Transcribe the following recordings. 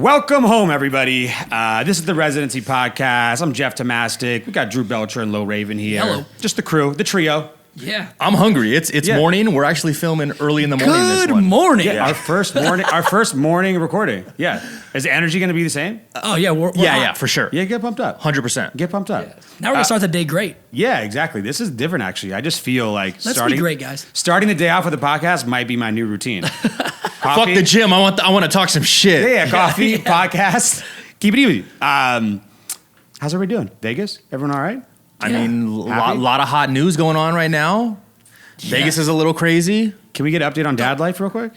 Welcome home, everybody. This is the Residency Podcast. I'm Jeff Tomastic. We got Drew Belcher and Lo Raven here. Hello. Just the crew, the trio. Yeah. I'm hungry. It's Yeah. morning. We're actually filming early in the morning. Good this one. morning. Yeah, our first morning recording. Yeah. Is the energy going to be the same? Oh, yeah. We're Yeah, hot. for sure. Yeah, get pumped up. 100%. Get pumped up. Now we're going to start the day great. Yeah, exactly. This is different, actually. I just feel like Let's be great, guys. Starting the day off with the podcast might be my new routine. Fuck the gym. I want to talk some shit. Yeah, coffee, podcast. Keep it easy. How's everybody doing? Vegas? Everyone all right? I Yeah. mean, Happy? lot of hot news going on right now. Vegas is a little crazy. Can we get an update on dad life real quick?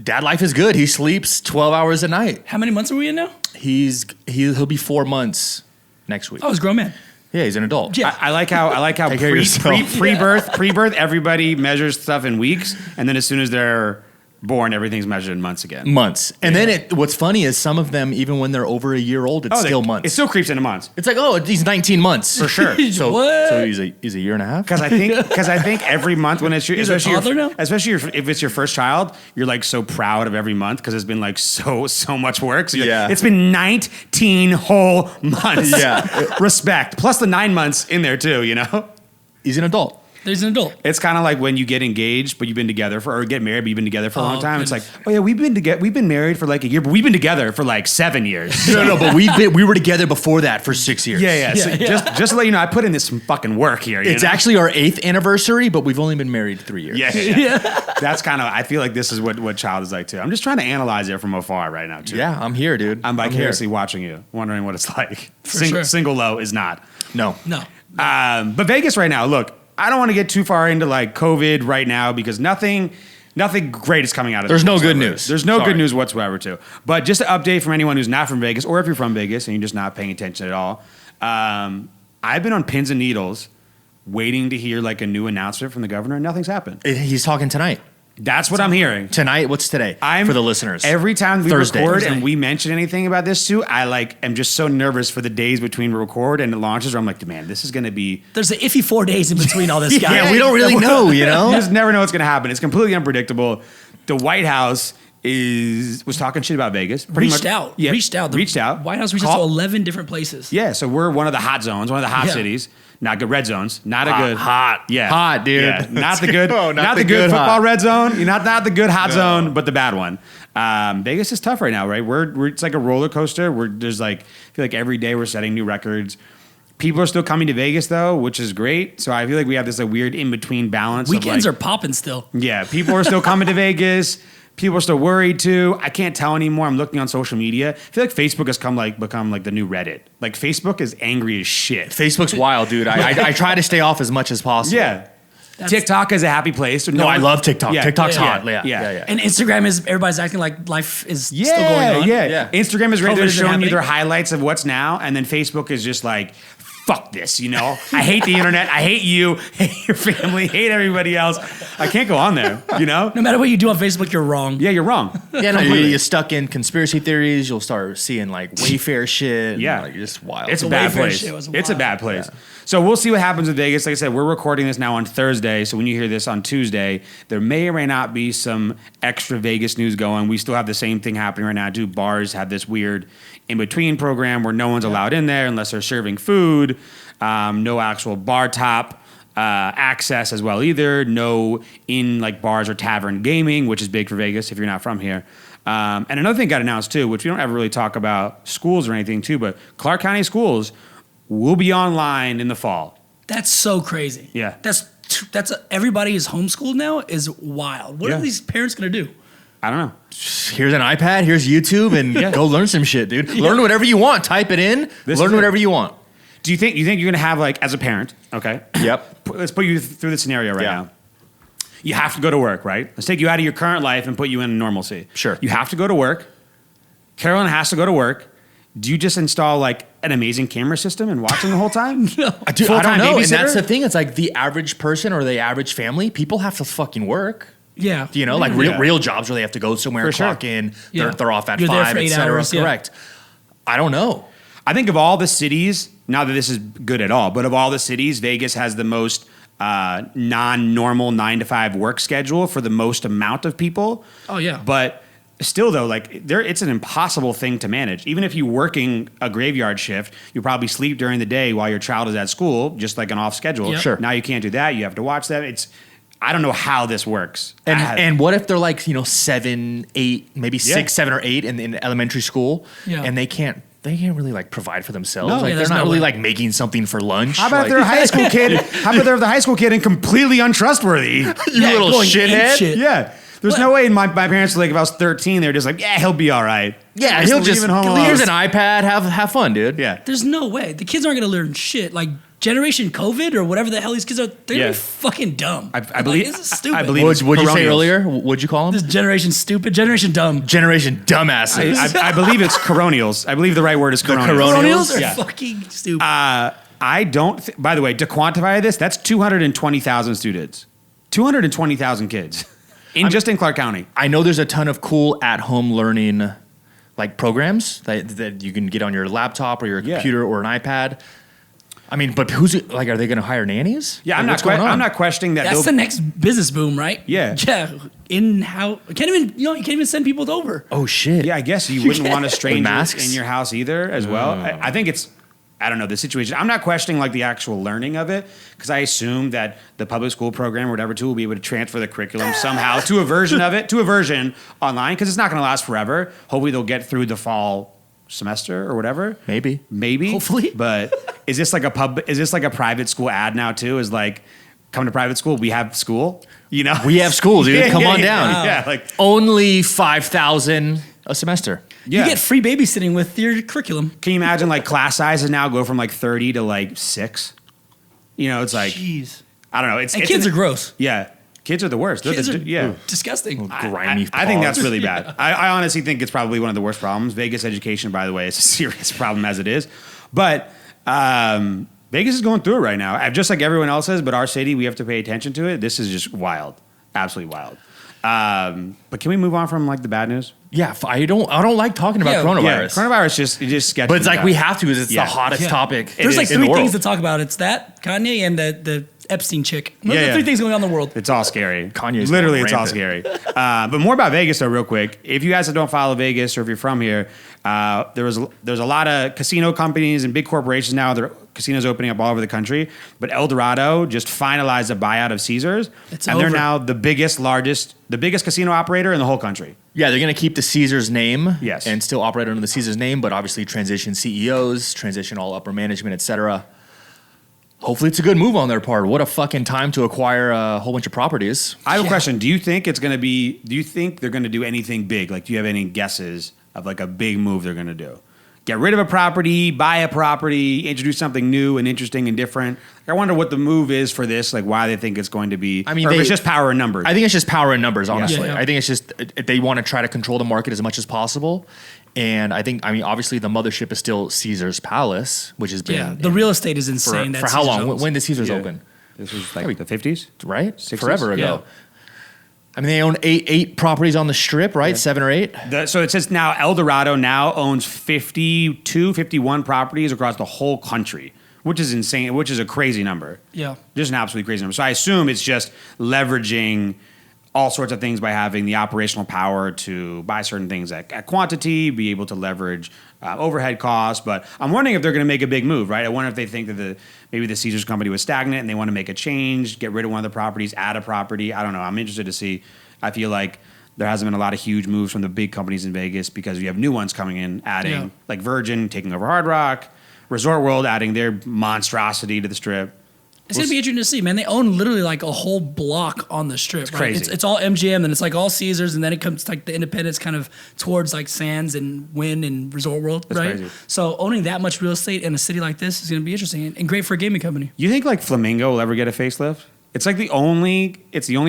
Dad life is good. He sleeps 12 hours a night. How many months are we in now? He'll be 4 months next week. Oh, he's a grown man. Yeah, he's an adult. Yeah. I like how Take care of yourself. pre-birth, everybody measures stuff in weeks, and then as soon as they're born, everything's measured in months again. Months. And then what's funny is some of them, even when they're over a year old, it's still months. It still creeps into months It's like, oh, he's 19 months. for sure. So, What? so he's a year and a half? Because I think every month when it's your, He's a especially toddler now? if it's your first child, you're like so proud of every month because it's been like so much work. So you're Yeah. like, it's been 19 whole months. Yeah. Respect. Plus the 9 months in there too. You know. He's an adult. There's an adult. It's kind of like when you get engaged, but you've been together or get married, but you've been together for a Oh, long time. It's goodness. like, oh yeah, we've been married for like a year, but we've been together for like 7 years. No, but we were together before that for 6 years. Yeah. So Yeah. just to let you know, I put in this some fucking work here. You It's know? actually our 8th anniversary, but we've only been married 3 years. yeah. That's kind of. I feel like this is what child is like too. I'm just trying to analyze it from afar right now too. Yeah, I'm here, dude. I'm here. vicariously watching you, wondering what it's like. sure. Single low is not. No. No. But Vegas right now. Look, I don't want to get too far into like COVID right now because nothing great is coming out of There's this no good whatsoever. news. There's no Sorry. good news whatsoever too. But just an update from anyone who's not from Vegas, or if you're from Vegas and you're just not paying attention at all. I've been on pins and needles, waiting to hear like a new announcement from the governor, and nothing's happened. He's talking tonight. That's what I'm hearing. Tonight, what's today? For the listeners. Every time we Thursday. record Thursday. and we mention anything about this too, I like am just so nervous for the days between record and it launches where I'm like, man, this is gonna be. There's an iffy 4 days in between all this, guys. Yeah, we don't really know, you know? You just never know what's gonna happen. It's completely unpredictable. The White House was talking shit about Vegas. Reached out. Yeah, Reached out. The reached out. White House reached out to 11 different places. Yeah, so we're one of the hot zones, one of the hot Yeah. cities. Not good red zones. Not a Hot, good hot. Yeah, Hot, dude. Yeah, not the good. Oh, not the good football hot. red zone. You're not the good hot zone, but the bad one. Vegas is tough right now, right? We're it's like a roller coaster. There's like I feel like every day we're setting new records. People are still coming to Vegas though, which is great. So I feel like we have this weird in between balance. Weekends of are popping still. yeah, people are still coming to Vegas. People are still worried too. I can't tell anymore. I'm looking on social media. I feel like Facebook has become like the new Reddit. Like Facebook is angry as shit. Facebook's wild, dude. I try to stay off as much as possible. Yeah. That's- TikTok is a happy place. No, I love TikTok. Yeah. TikTok's Yeah. hot. Yeah. And Instagram is, everybody's acting like life is still going Yeah, on. yeah. Instagram is great. COVID They're isn't showing you happening. their highlights of what's now, and then Facebook is just like, fuck this, you know? I hate the internet. I hate you. Hate your family. Hate everybody else. I can't go on there, you know? No matter what you do on Facebook, you're wrong. Yeah, you're wrong. Yeah, no, you're stuck in conspiracy theories. You'll start seeing like Wayfair shit. and, Yeah. like, you're just wild. It's a The bad Wayfair place. shit was It's a wild. bad place. So we'll see what happens with Vegas. Like I said, we're recording this now on Thursday. So when you hear this on Tuesday, there may or may not be some extra Vegas news going. We still have the same thing happening right now. Bars have this weird in-between program where no one's allowed in there unless they're serving food. No actual bar top access as well either. No in like bars or tavern gaming, which is big for Vegas if you're not from here. And another thing got announced too, which we don't ever really talk about schools or anything too, but Clark County schools will be online in the fall. That's so crazy. Yeah. Everybody is homeschooled now is wild. What Yeah. are these parents going to do? I don't know. Here's an iPad. Here's YouTube, and go learn some shit, dude. Learn whatever you want. Type it in. This learn is it. whatever you want. Do you think you're gonna have like as a parent? Okay. Yep. Let's put you through the scenario right Yeah. now. You have to go to work, right? Let's take you out of your current life and put you in normalcy. Sure. You have to go to work. Carolyn has to go to work. Do you just install like an amazing camera system and watch them the whole time? Dude, I Full-time don't know. And babysitter? that's the thing. It's like the average person or the average family, people have to fucking work. Yeah. You know, like Yeah. real jobs where they have to go somewhere, For sure. clock in, Yeah. they're off at You're there 5, for 8 etc. hours, yeah. Correct. I don't know. I think of all the cities, not that this is good at all, but of all the cities, Vegas has the most non-normal 9 to 5 work schedule for the most amount of people. Oh, yeah. But still though, like it's an impossible thing to manage. Even if you're working a graveyard shift, you probably sleep during the day while your child is at school, just like an off schedule. Yep. Sure. Now you can't do that. You have to watch that. I don't know how this works. And what if they're like 7, 8, maybe Yeah. 6, 7, or 8 in elementary school, Yeah. and they can't really like provide for themselves. No. Like Yeah, they're there's not no really way. like making something for lunch. How about like, they're a high school kid? How about they're the high school kid and completely untrustworthy? you Yeah, little going shithead? ape shit. Yeah. There's no way my parents were like, if I was 13, they were just like, yeah, he'll be all right. Yeah, Just he'll leave just it home alone. here's an iPad. Have fun, dude. Yeah. There's no way. The kids aren't going to learn shit. Like Generation COVID or whatever the hell these kids are, they're Yeah. gonna be fucking dumb. I believe. Like, this is stupid. I believe. What'd you say Coronials. earlier? What'd you call This them? generation stupid, generation dumb. Generation dumbasses. I believe it's coronials. I believe the right word is coronials. Millennials are Yeah. fucking stupid. I don't. By the way, to quantify this, that's 220,000 students, 220,000 kids, just in Clark County. I know there's a ton of cool at-home learning like programs that you can get on your laptop or your Yeah. computer or an iPad. I mean, but who's like? Are they going to hire nannies? Yeah, Like, I'm what's not. going on? I'm not questioning that. That's they'll- the next business boom, right? Yeah. Yeah. In how can't even you can't even send people over. Oh shit! Yeah, I guess you wouldn't want a stranger masks? in your house either, as well. I think it's. I don't know the situation. I'm not questioning like the actual learning of it because I assume that the public school program or whatever tool will be able to transfer the curriculum somehow to a version of it, to a version online because it's not going to last forever. Hopefully they'll get through the fall semester or whatever. Maybe. Hopefully. But is this like a private school ad now too? Is like come to private school, we have school. You know, We have school, dude. Come on down. Yeah, like Only 5,000 a semester. yeah. You get free babysitting with your curriculum. Can you imagine like class sizes now go from like 30 to like 6? You know, it's like Jeez. I don't know. It's And kids are gross. Yeah, kids are the worst. They're Kids the- are yeah. disgusting. Grimy. I think that's paws. really bad. I honestly think it's probably one of the worst problems. Vegas education, by the way, is a serious problem as it is. But Vegas is going through it right now, just like everyone else is. But our city, we have to pay attention to it. This is just wild, absolutely wild. But can we move on from like the bad news? Yeah, I don't like talking about Yeah. coronavirus. Yeah, coronavirus just sketchy. But it's like we have to because it's Yeah. the hottest Yeah. topic. There's like in the three things world. to talk about. It's that Kanye and the Epstein chick. Those Yeah, are the yeah. three things going on in the world. It's all scary. Kanye's Literally, going it's all rampant. scary. But more about Vegas, though, real quick. If you guys don't follow Vegas or if you're from here, there's a lot of casino companies and big corporations now. There are casinos opening up all over the country. But El Dorado just finalized a buyout of Caesars, It's and they're over. now the biggest casino operator in the whole country. Yeah, they're going to keep the Caesars name Yes. and still operate under the Caesars name, but obviously transition CEOs, transition all upper management, etc. Hopefully it's a good move on their part. What a fucking time to acquire a whole bunch of properties. I have a Yeah. question. Do you think they're going to do anything big? Like, do you have any guesses of like a big move they're going to do? Get rid of a property, buy a property, introduce something new and interesting and different. I wonder what the move is for this, like why they think it's going to be. I mean, or if they- it's just power in numbers. I think it's just power in numbers, honestly. Yeah. I think it's just they want to try to control the market as much as possible. And obviously the mothership is still Caesar's Palace, which has been Yeah, the real estate is for, insane. for that how Caesars long? owns. When did Caesars Yeah. open? This was like the 50s. Right? 60s? Forever ago. Yeah. I mean, they own eight properties on the strip, right? 7 or 8. So it says now El Dorado now owns 51 properties across the whole country, which is insane, which is a crazy number. Yeah. Just an absolutely crazy number. So I assume it's just leveraging all sorts of things by having the operational power to buy certain things at quantity, be able to leverage overhead costs. But I'm wondering if they're going to make a big move, right? I wonder if they think that maybe the Caesars company was stagnant and they want to make a change, get rid of one of the properties, add a property. I don't know. I'm interested to see. I feel like there hasn't been a lot of huge moves from the big companies in Vegas because you have new ones coming in, adding Yeah. like Virgin taking over Hard Rock, Resort World adding their monstrosity to the strip. It's gonna be interesting to see, man. They own literally like a whole block on the strip. It's crazy. It's all MGM, and it's like all Caesars, and then it comes like the Independence, kind of towards like Sands and Wynn and Resort World, right? crazy. So owning that much real estate in a city like this is gonna be interesting and great for a gaming company. You think like Flamingo will ever get a facelift? It's like the only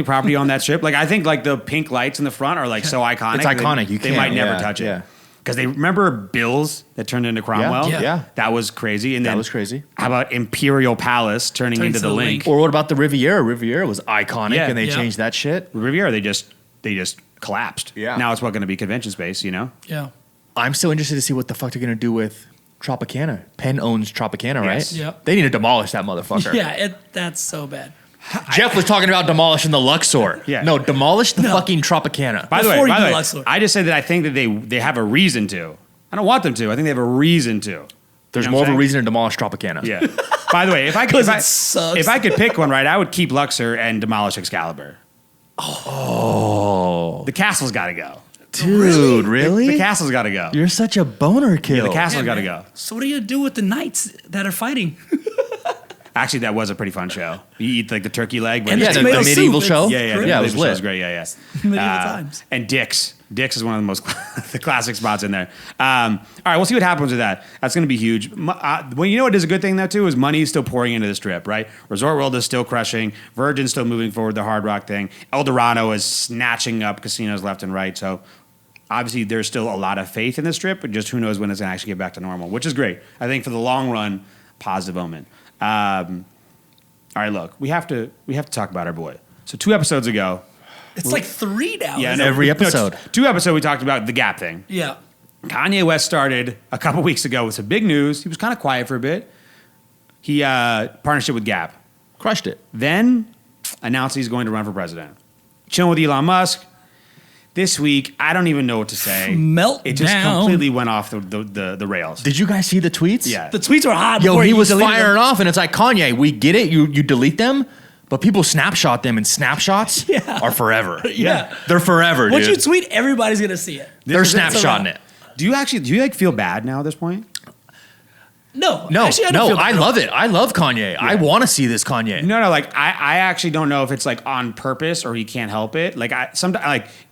property on that strip. Like I think like the pink lights in the front are like so iconic. It's iconic. They, You they can't. might never Yeah, touch it. yeah. Because they remember Bills that turned into Cromwell. Yeah. That was crazy. And That then was crazy. How about Imperial Palace turning Turning into to the the Link? Link. Or what about the Riviera? Riviera was iconic, Yeah. and they Yeah. changed that shit. Riviera, they just collapsed. Yeah. Now it's what going to be convention space, you know? Yeah. I'm still interested to see what the fuck they're gonna do with Tropicana. Penn owns Tropicana, right? Yes. Yep. They need to demolish that motherfucker. Yeah, that's so bad. Jeff was talking about demolishing the Luxor. Yeah. No, demolish the fucking Tropicana. By the Before way, you do Luxor. I just said that I think that they have a reason to. I don't want them to. I think they have a reason to. There's You know more what of I'm a saying? reason to demolish Tropicana. Yeah. By the way, if I could, 'Cause it sucks. if I could pick one, right, I would keep Luxor and demolish Excalibur. Oh. The castle's got to go. Dude, really? The castle's got to go. You're such a boner kill. The castle's got to man. go. So what are you gonna do with the knights that are fighting? Actually, that was a pretty fun show. You eat like the turkey leg. but And Yeah, it's- the tomato medieval soup, show. it's yeah, yeah, great. Yeah, it was the medieval show lit. great. Yeah, yeah. Medieval times. And Dick's. Dick's is one of the most the classic spots in there. All right, we'll see what happens with that. That's going to be huge. Well, you know what is a good thing though too is money is still pouring into the strip, right? Resort World is still crushing. Virgin's still moving forward the Hard Rock thing. El Dorado is snatching up casinos left and right. So obviously there's still a lot of faith in the strip, but just who knows when it's going to actually get back to normal, which is great. I think for the long run, positive omen. All right, look, we have to talk about our boy. So 2 episodes ago. It's like 3 now. Yeah, isn't no, it? Every episode. 2 episodes we talked about the Gap thing. Yeah. Kanye West started a couple weeks ago with some big news. He was kind of quiet for a bit. He partnership with Gap. Crushed it. Then announced he's going to run for president. Chilling with Elon Musk. This week, I don't even know what to say. Meltdown. It just completely went off the rails. Did you guys see the tweets? Yeah. The tweets were hot. Yo, before he was deleted them. firing off, and it's like, Kanye, we get it. You delete them, but people snapshot them, and snapshots Yeah. are forever. Yeah. They're forever, Once you dude. tweet, everybody's gonna see it. They're is it. snapshotting it. Do you like feel bad now at this point? No, No, actually, I don't feel bad I at all. love it. I love Kanye. I want to see this Kanye. No, like I actually don't know if it's like on purpose or he can't help it. Like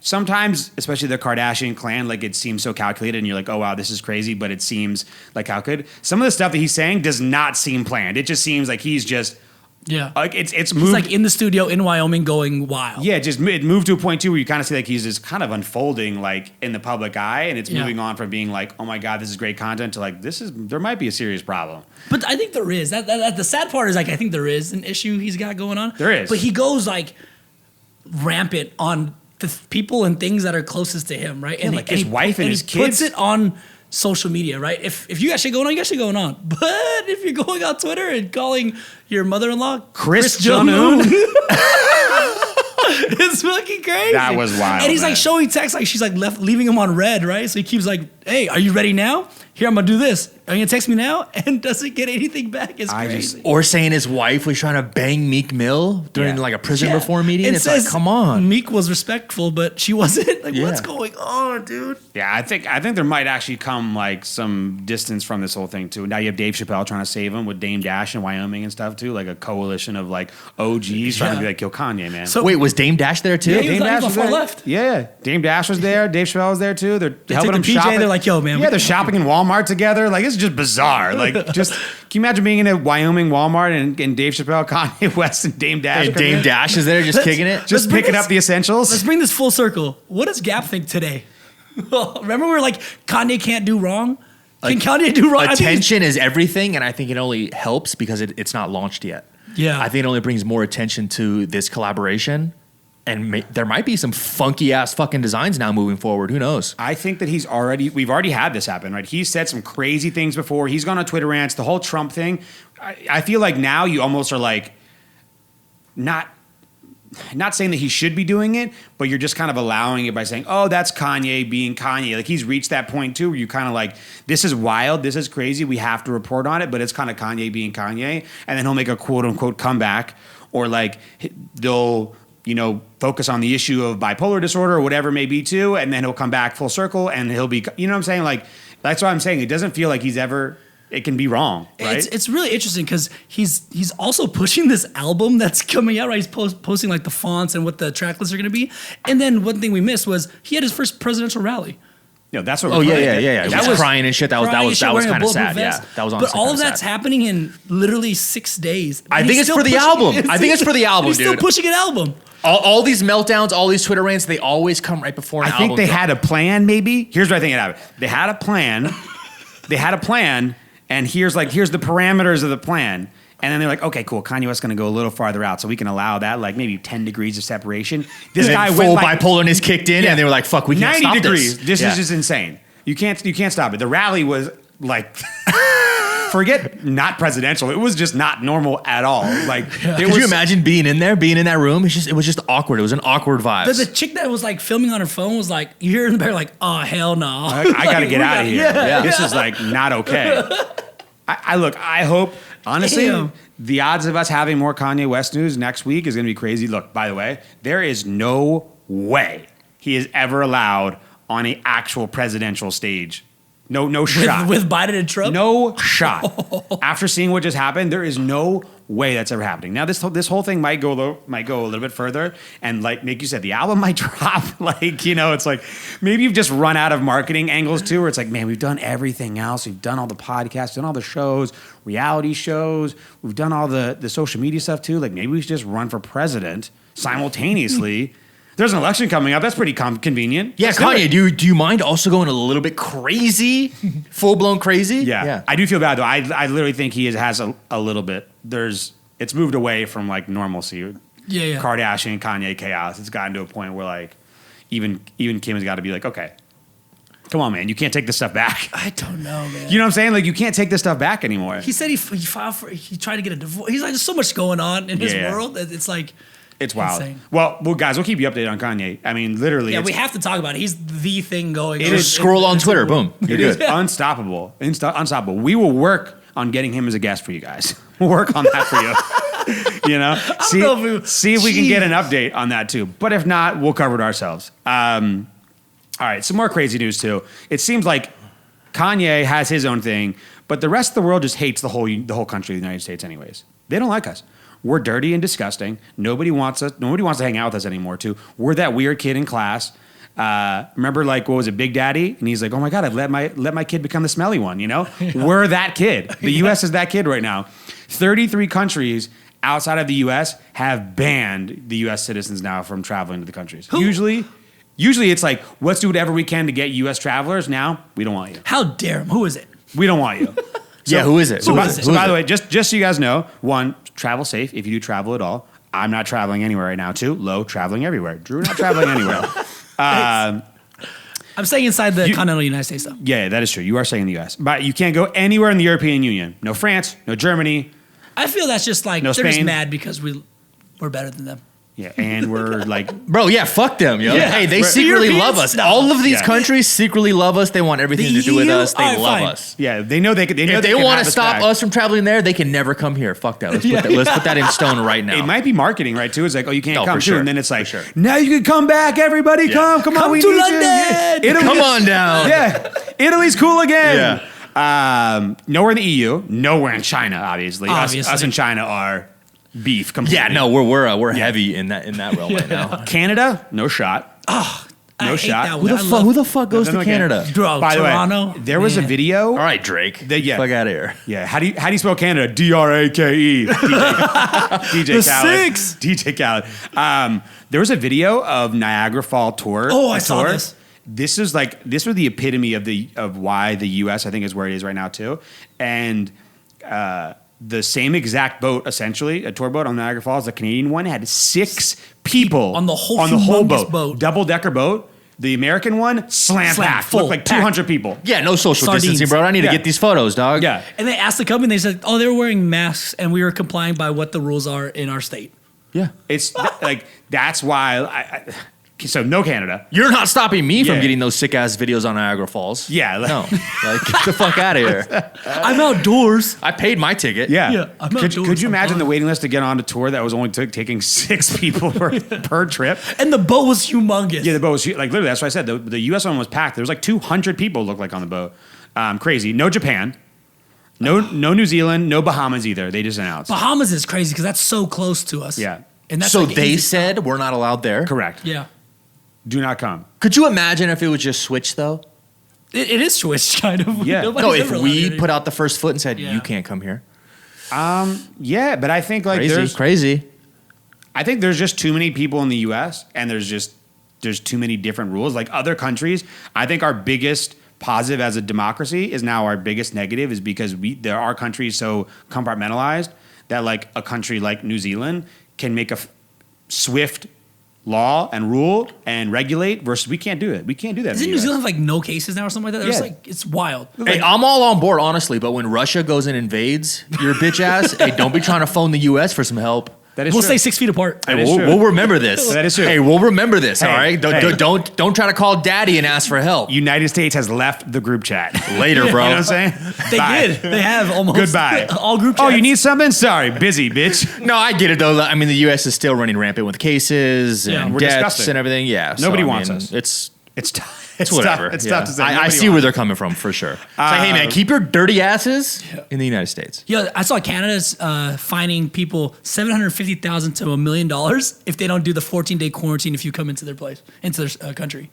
sometimes, especially the Kardashian clan, like it seems so calculated, and you're like, oh wow, this is crazy, but it seems like how could some of the stuff that he's saying does not seem planned. It just seems like he's just Yeah. like it's He's moved. like in the studio in Wyoming going wild. Yeah, it moved to a point too where you kind of see like he's just kind of unfolding like in the public eye, and it's Yeah. moving on from being like, oh my god, this is great content to like there might be a serious problem. But I think there is. That the sad part is like I think there is an issue he's got going on. There is. But he goes like rampant on the people and things that are closest to him, right? And like his wife and his he puts kids. it on social media, right? If you got shit going on, you got shit going on. But if you're going on Twitter and calling your mother-in-law Chris Jong-un, Jong-un? it's fucking crazy. That was wild, And he's man. like showing text like she's like leaving him on red, right? So he keeps like, "Hey, are you ready now? Here, I'm gonna do this. Are you gonna text me now?" And doesn't get anything back. It's I crazy. just- Or saying his wife was trying to bang Meek Mill during Yeah. like a prison Yeah. reform meeting. It It's like, says come on. Meek was respectful, but she wasn't. Like, Yeah. what's going on, dude? Yeah, I think there might actually come like some distance from this whole thing too. Now you have Dave Chappelle trying to save him with Dame Dash in Wyoming and stuff too, like a coalition of like OGs trying to Yeah. be like, yo, Kanye, man. So- Wait, was Dame Dash there too? Yeah, he was Dame like Dash on was far there. left. Yeah, Dame Dash was there. Dave Chappelle was there too. They're helping took him the PJ, shopping. they're like, yo, man, we Yeah, they're can- shopping in Walmart together. Like it's just bizarre. Like just can you imagine being in a Wyoming Walmart and Dave Chappelle, Kanye West, and Dame Dash? And come Dame in? Dash is there just kicking it. Just Let's bring picking this- up the essentials. Let's bring this full circle. What does Gap think today? Remember we were like, Kanye can't do wrong? Can Kanye do wrong? I think he's- Attention is everything, and I think it only helps because it's not launched yet. Yeah. I think it only brings more attention to this collaboration, and there might be some funky ass fucking designs now moving forward. Who knows? I think that we've already had this happen, right? He's said some crazy things before. He's gone on Twitter rants, the whole Trump thing. I feel like now you almost are like, not saying that he should be doing it, but you're just kind of allowing it by saying, oh, that's Kanye being Kanye. Like he's reached that point too, where you kind of like, this is wild, this is crazy, we have to report on it, but it's kind of Kanye being Kanye. And then he'll make a quote unquote comeback, or like they'll, focus on the issue of bipolar disorder or whatever it may be too, and then he'll come back full circle and he'll be, you know what I'm saying? Like, that's what I'm saying. It doesn't feel like it can be wrong, right? It's really interesting because he's also pushing this album that's coming out, right? He's posting like the fonts and what the track lists are going to be. And then one thing we missed was he had his first presidential rally. That's what Oh we're yeah. He That was was crying and shit. That was Crying and shit, wearing a kind of bulletproof sad. Yeah, vest. that was But honestly all of kinda that's sad. happening in literally 6 days. I And think he's it's still for the pushing- album. I think it's for the album, He's still dude. pushing an album. All these meltdowns, all these Twitter rants, they always come right before an I album. think they drop. had a plan, maybe. Here's what I think it happened. They had a plan. And here's the parameters of the plan. And then they're like, okay, cool. Kanye West's going to go a little farther out, so we can allow that, like maybe 10 degrees of separation. This And then guy full went like bipolarness kicked in, Yeah. and they were like, "Fuck, we can't 90 stop degrees. this." This Yeah. is just insane. You can't stop it. The rally was like forget not presidential. It was just not normal at all. Like, Could you imagine being in that room? It was just awkward. It was an awkward vibe. The chick that was like filming on her phone was like, you hear in the back like, oh hell no. I got to get out of here. Yeah. This is like not okay. I hope, honestly, Damn. the odds of us having more Kanye West news next week is going to be crazy. Look, by the way, there is no way he is ever allowed on an actual presidential stage. No shot. With Biden and Trump? No shot. After seeing what just happened, there is no way that's ever happening. Now, this whole thing might go a little bit further, and like Nick, you said, the album might drop. Like, it's like maybe you've just run out of marketing angles too, where it's like, man, we've done everything else. We've done all the podcasts, done all the shows, reality shows. We've done all the social media stuff too. Like, maybe we should just run for president simultaneously. There's an election coming up. That's pretty convenient. Yeah, Let's do it. Kanye, do you mind also going a little bit crazy? Full blown crazy? Yeah. I do feel bad though. I literally think he has a little bit. It's moved away from like normalcy. Yeah. Kardashian, Kanye chaos. It's gotten to a point where like even Kim has got to be like, okay, come on, man, you can't take this stuff back. I don't know, man. You know what I'm saying? Like, you can't take this stuff back anymore. He said he filed for, he tried to get a divorce. He's like, there's so much going on in his Yeah. world. It's like, It's wild. insane. Well, guys, we'll keep you updated on Kanye. I mean, literally, yeah, it's- we have to talk about it. He's the thing going. It on. is- Just scroll on It's Twitter. the world. Boom. You're It is good. unstoppable. Unstoppable. We will work on getting him as a guest for you guys. We'll work on that for you. See, know if we- see if we can get Jeez. an update on that too. But if not, we'll cover it ourselves. All right, some more crazy news too. It seems like Kanye has his own thing, but the rest of the world just hates the whole country of the United States anyways. They don't like us. We're dirty and disgusting. Nobody wants us. Nobody wants to hang out with us anymore too. We're that weird kid in class. Remember, like, what was it, Big Daddy? And he's like, "Oh my God, I've let my kid become the smelly one." We're that kid. The U.S. is that kid right now. 33 countries outside of the U.S. have banned the U.S. citizens now from traveling to the countries. Usually it's like, let's do whatever we can to get U.S. travelers. Now we don't want you. How dare him? Who is it? We don't want you. Yeah, who is it? So, Who by, is it? so Who by is the it? way, just so you guys know, one, travel safe if you do travel at all. I'm not traveling anywhere right now. Two, low, traveling everywhere. Drew, not traveling anywhere. I'm staying inside the continental United States, though. Yeah, that is true. You are saying the U.S., but you can't go anywhere in the European Union. No France, no Germany. I feel that's just like No they're just Spain. mad because we're better than them. Yeah, and we're like, Bro, yeah, fuck them, yo. Yeah. Hey, they Right. secretly Europeans? love us. No. All of these Yeah. countries secretly love us. They want everything The to do with EU? us. They All right, love fine. us. yeah, they know they could. They know If they can want have to stop back. us from traveling there, they can never come here. Fuck that. Let's put that in stone right now. It might be marketing, right? Too. It's like, oh, you can't No, come for too, sure. and then it's like, For sure. now you can come back, everybody, come on, Come we to need London! you. Yeah. Italy- Come on down. Yeah, Italy's cool again. Nowhere in the EU, nowhere in China. Obviously, Obviously. Us and China are beef. Completely. Yeah, no, we're heavy in that realm right now. Canada, no shot. No I hate shot. that Who one. the I love- Who the fuck goes No, to no, again. Canada? Bro, By the Toronto. way, there was a man. video. All right, Drake. Yeah. Fuck out of here. Yeah, how do you spell Canada? D-R-A-K-E. DJ The Khaled. six. DJ Khaled. There was a video of Niagara Fall tour. Oh, I saw this. This was the epitome of why the U.S. I think is where it is right now too, and the same exact boat, essentially a tour boat on Niagara Falls, the Canadian one had 6 people On the whole boat, humongous boat. double decker boat. The American one slam packed, full, looked like packed. 200 people. Yeah, no social Sardines. distancing, bro. I need Yeah. to get these photos, dog. Yeah. And they asked the company, they said, oh, they were wearing masks and we were complying by what the rules are in our state. Yeah. It's like that's why. So no Canada. You're not stopping me from Yeah. getting those sick ass videos on Niagara Falls. Yeah, No. Like, get the fuck out of here. I'm outdoors. I paid my ticket. Yeah. Yeah, I'm not doing could you some imagine fun. the waiting list to get on a tour that was only taking 6 people per trip? And the boat was humongous. Yeah, the boat was like literally. That's what I said. The U.S. one was packed. There was like 200 people looked like on the boat. Crazy. No Japan. No New Zealand. No Bahamas either. They just announced. Bahamas is crazy because that's so close to us. Yeah. And that's So like they easy- said we're not allowed there. Correct. Yeah. Do not come. Could you imagine if it was just switched though? It is switched, kind of. Yeah. Nobody's No, ever if allowed we it. put out the first foot and said Yeah. you can't come here. Yeah, but I think like Crazy. I think there's just too many people in the U.S. and there's too many different rules. Like other countries, I think our biggest positive as a democracy is now our biggest negative is because there are countries so compartmentalized that like a country like New Zealand can make a swift law and rule and regulate versus we can't do it. We can't do that. Doesn't in New the US. Zealand have like no cases now or something like that? Yeah. It's wild. Hey, I'm all on board, honestly, but when Russia goes and invades your bitch ass, hey, don't be trying to phone the U.S. for some help. That is We'll true. stay 6 feet apart. That Hey, is we'll, true. we'll remember this. That is true. Hey, we'll remember this. Hey, all right, hey. don't try to call daddy and ask for help. United States has left the group chat. Later, bro. You know what I'm saying? They Bye. did. They have almost Goodbye. all group Oh, chats. you need something? Sorry, busy, bitch. No, I get it though. I mean, the U.S. is still running rampant with cases Yeah. and We're deaths disgusting. and everything. Yeah, Nobody I wants mean, us. It's It's tough. it's whatever. It's Yeah. tough to say. I Nobody see where wants they're coming from for sure. It's like, hey man, keep your dirty asses in the United States. Yeah, I saw Canada's fining people $750,000 to $1 million if they don't do the 14-day quarantine if you come into their place, into their country.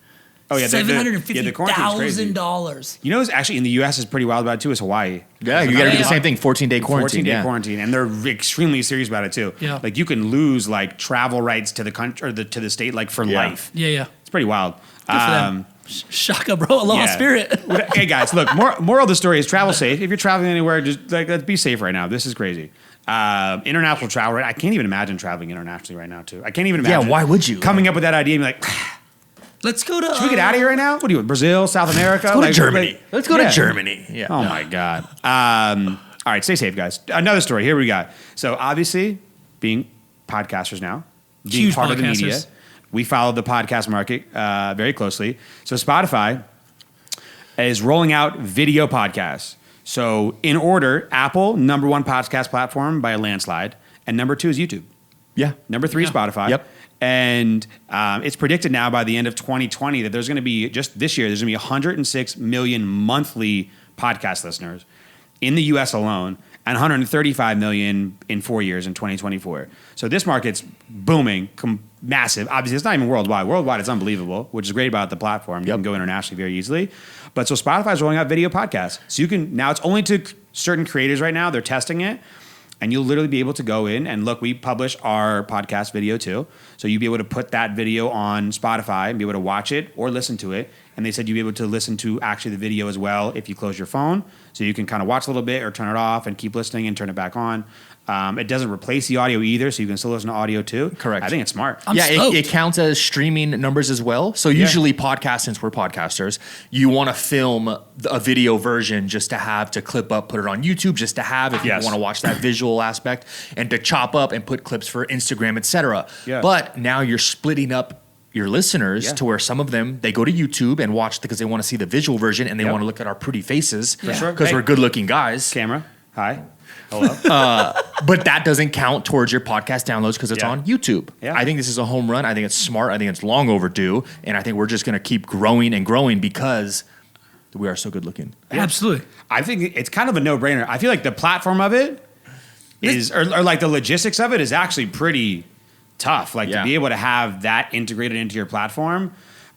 Oh, yeah, the quarantine's crazy. $750,000. You know, what's actually in the U.S. is pretty wild about it too. Is Hawaii. Yeah, you got to do the Yeah. same thing. 14-day quarantine. 14-day yeah. quarantine, and they're extremely serious about it too. Yeah. Like you can lose like travel rights to the country or to the state like for Yeah. life. Yeah. It's pretty wild. Good for them. Shaka, bro. Aloha yeah. spirit. Hey guys, look. Moral of the story is travel safe. If you're traveling anywhere, just like let's be safe right now. This is crazy. International travel, right? I can't even imagine traveling internationally right now too. I can't even Yeah, imagine. why would you? Coming up with that idea and be like, Let's go to. should we get out of here right now? What do you want? Brazil, South America? Go to Germany. Let's go Yeah. to Germany. Yeah. Oh my God. All right, stay safe, guys. Another story. Here we got. So obviously, being podcasters now, being Huge part of the media, podcasters. we follow the podcast market very closely. So Spotify is rolling out video podcasts. So in order, Apple, #1 podcast platform by a landslide, and #2 is YouTube. Yeah. #3 Yeah. Spotify. Yep. And it's predicted now by the end of 2020 that there's going to be, just this year, there's going to be 106 million monthly podcast listeners in the US alone and 135 million in 4 years in 2024. So this market's booming, massive. Obviously, it's not even worldwide. Worldwide, it's unbelievable, which is great about the platform. You Yep. can go internationally very easily. But so Spotify's rolling out video podcasts. So you can, now it's only to certain creators right now. They're testing it. And you'll literally be able to go in and look, we publish our podcast video too. So you'll be able to put that video on Spotify and be able to watch it or listen to it. And they said you'll be able to listen to actually the video as well if you close your phone. So you can kind of watch a little bit or turn it off and keep listening and turn it back on. It doesn't replace the audio either, so you can still listen to audio too. Correct. I think it's smart. I'm yeah, stoked. it counts as streaming numbers as well. So usually podcasts, since we're podcasters, you want to film a video version just to have to clip up, put it on YouTube, just to have if Yes. you want to watch that visual aspect, and to chop up and put clips for Instagram, etc. Yeah. But now you're splitting up your listeners Yeah. to where some of them they go to YouTube and watch because they want to see the visual version and they Yep. want to look at our pretty faces For sure. because Hey. we're good-looking guys. Camera, hi. Hello. But that doesn't count towards your podcast downloads because it's Yeah. on YouTube. Yeah. I think this is a home run. I think it's smart. I think it's long overdue. And I think we're just going to keep growing and growing because we are so good looking. Absolutely. I think it's kind of a no-brainer. I feel like the platform of it is, or like the logistics of it is actually pretty tough. Like Yeah. to be able to have that integrated into your platform,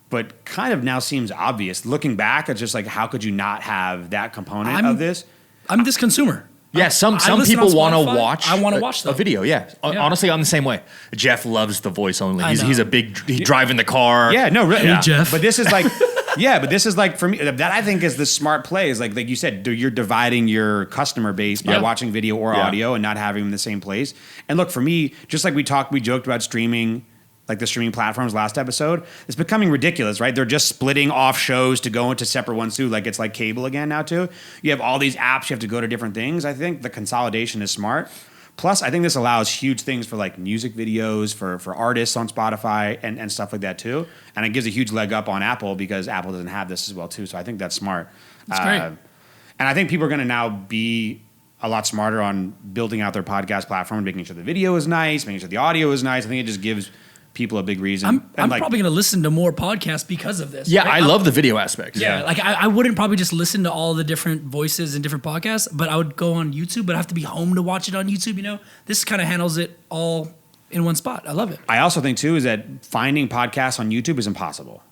but kind of now seems obvious. Looking back, it's just like, how could you not have that component of this? I'm this consumer. Yeah, some I listen people on want to Spotify. watch. I wanna watch a them. video. Yeah. Yeah. Honestly, I'm the same way. Jeff loves the voice only. I know. He's a big. He's driving the car. Yeah, no, really. Hey, Jeff. But this is like, yeah, but this is like for me that I think is the smart play. Is like you said, you're dividing your customer base by Yeah. watching video or Yeah. audio and not having them in the same place. And look, for me, just like we joked about streaming, like the streaming platforms last episode, it's becoming ridiculous, right? They're just splitting off shows to go into separate ones too. Like it's like cable again now too. You have all these apps, you have to go to different things. I think the consolidation is smart. Plus, I think this allows huge things for like music videos for artists on Spotify and stuff like that too. And it gives a huge leg up on Apple because Apple doesn't have this as well too. So I think that's smart. That's great. And I think people are going to now be a lot smarter on building out their podcast platform, making sure the video is nice, making sure the audio is nice. I think it just gives people a big reason. I'm And, like, probably going to listen to more podcasts because of this. Yeah, right? I love the video aspect. Yeah, like I wouldn't probably just listen to all the different voices and different podcasts, but I would go on YouTube, but I have to be home to watch it on YouTube, you know? This kind of handles it all in one spot. I love it. I also think too is that finding podcasts on YouTube is impossible.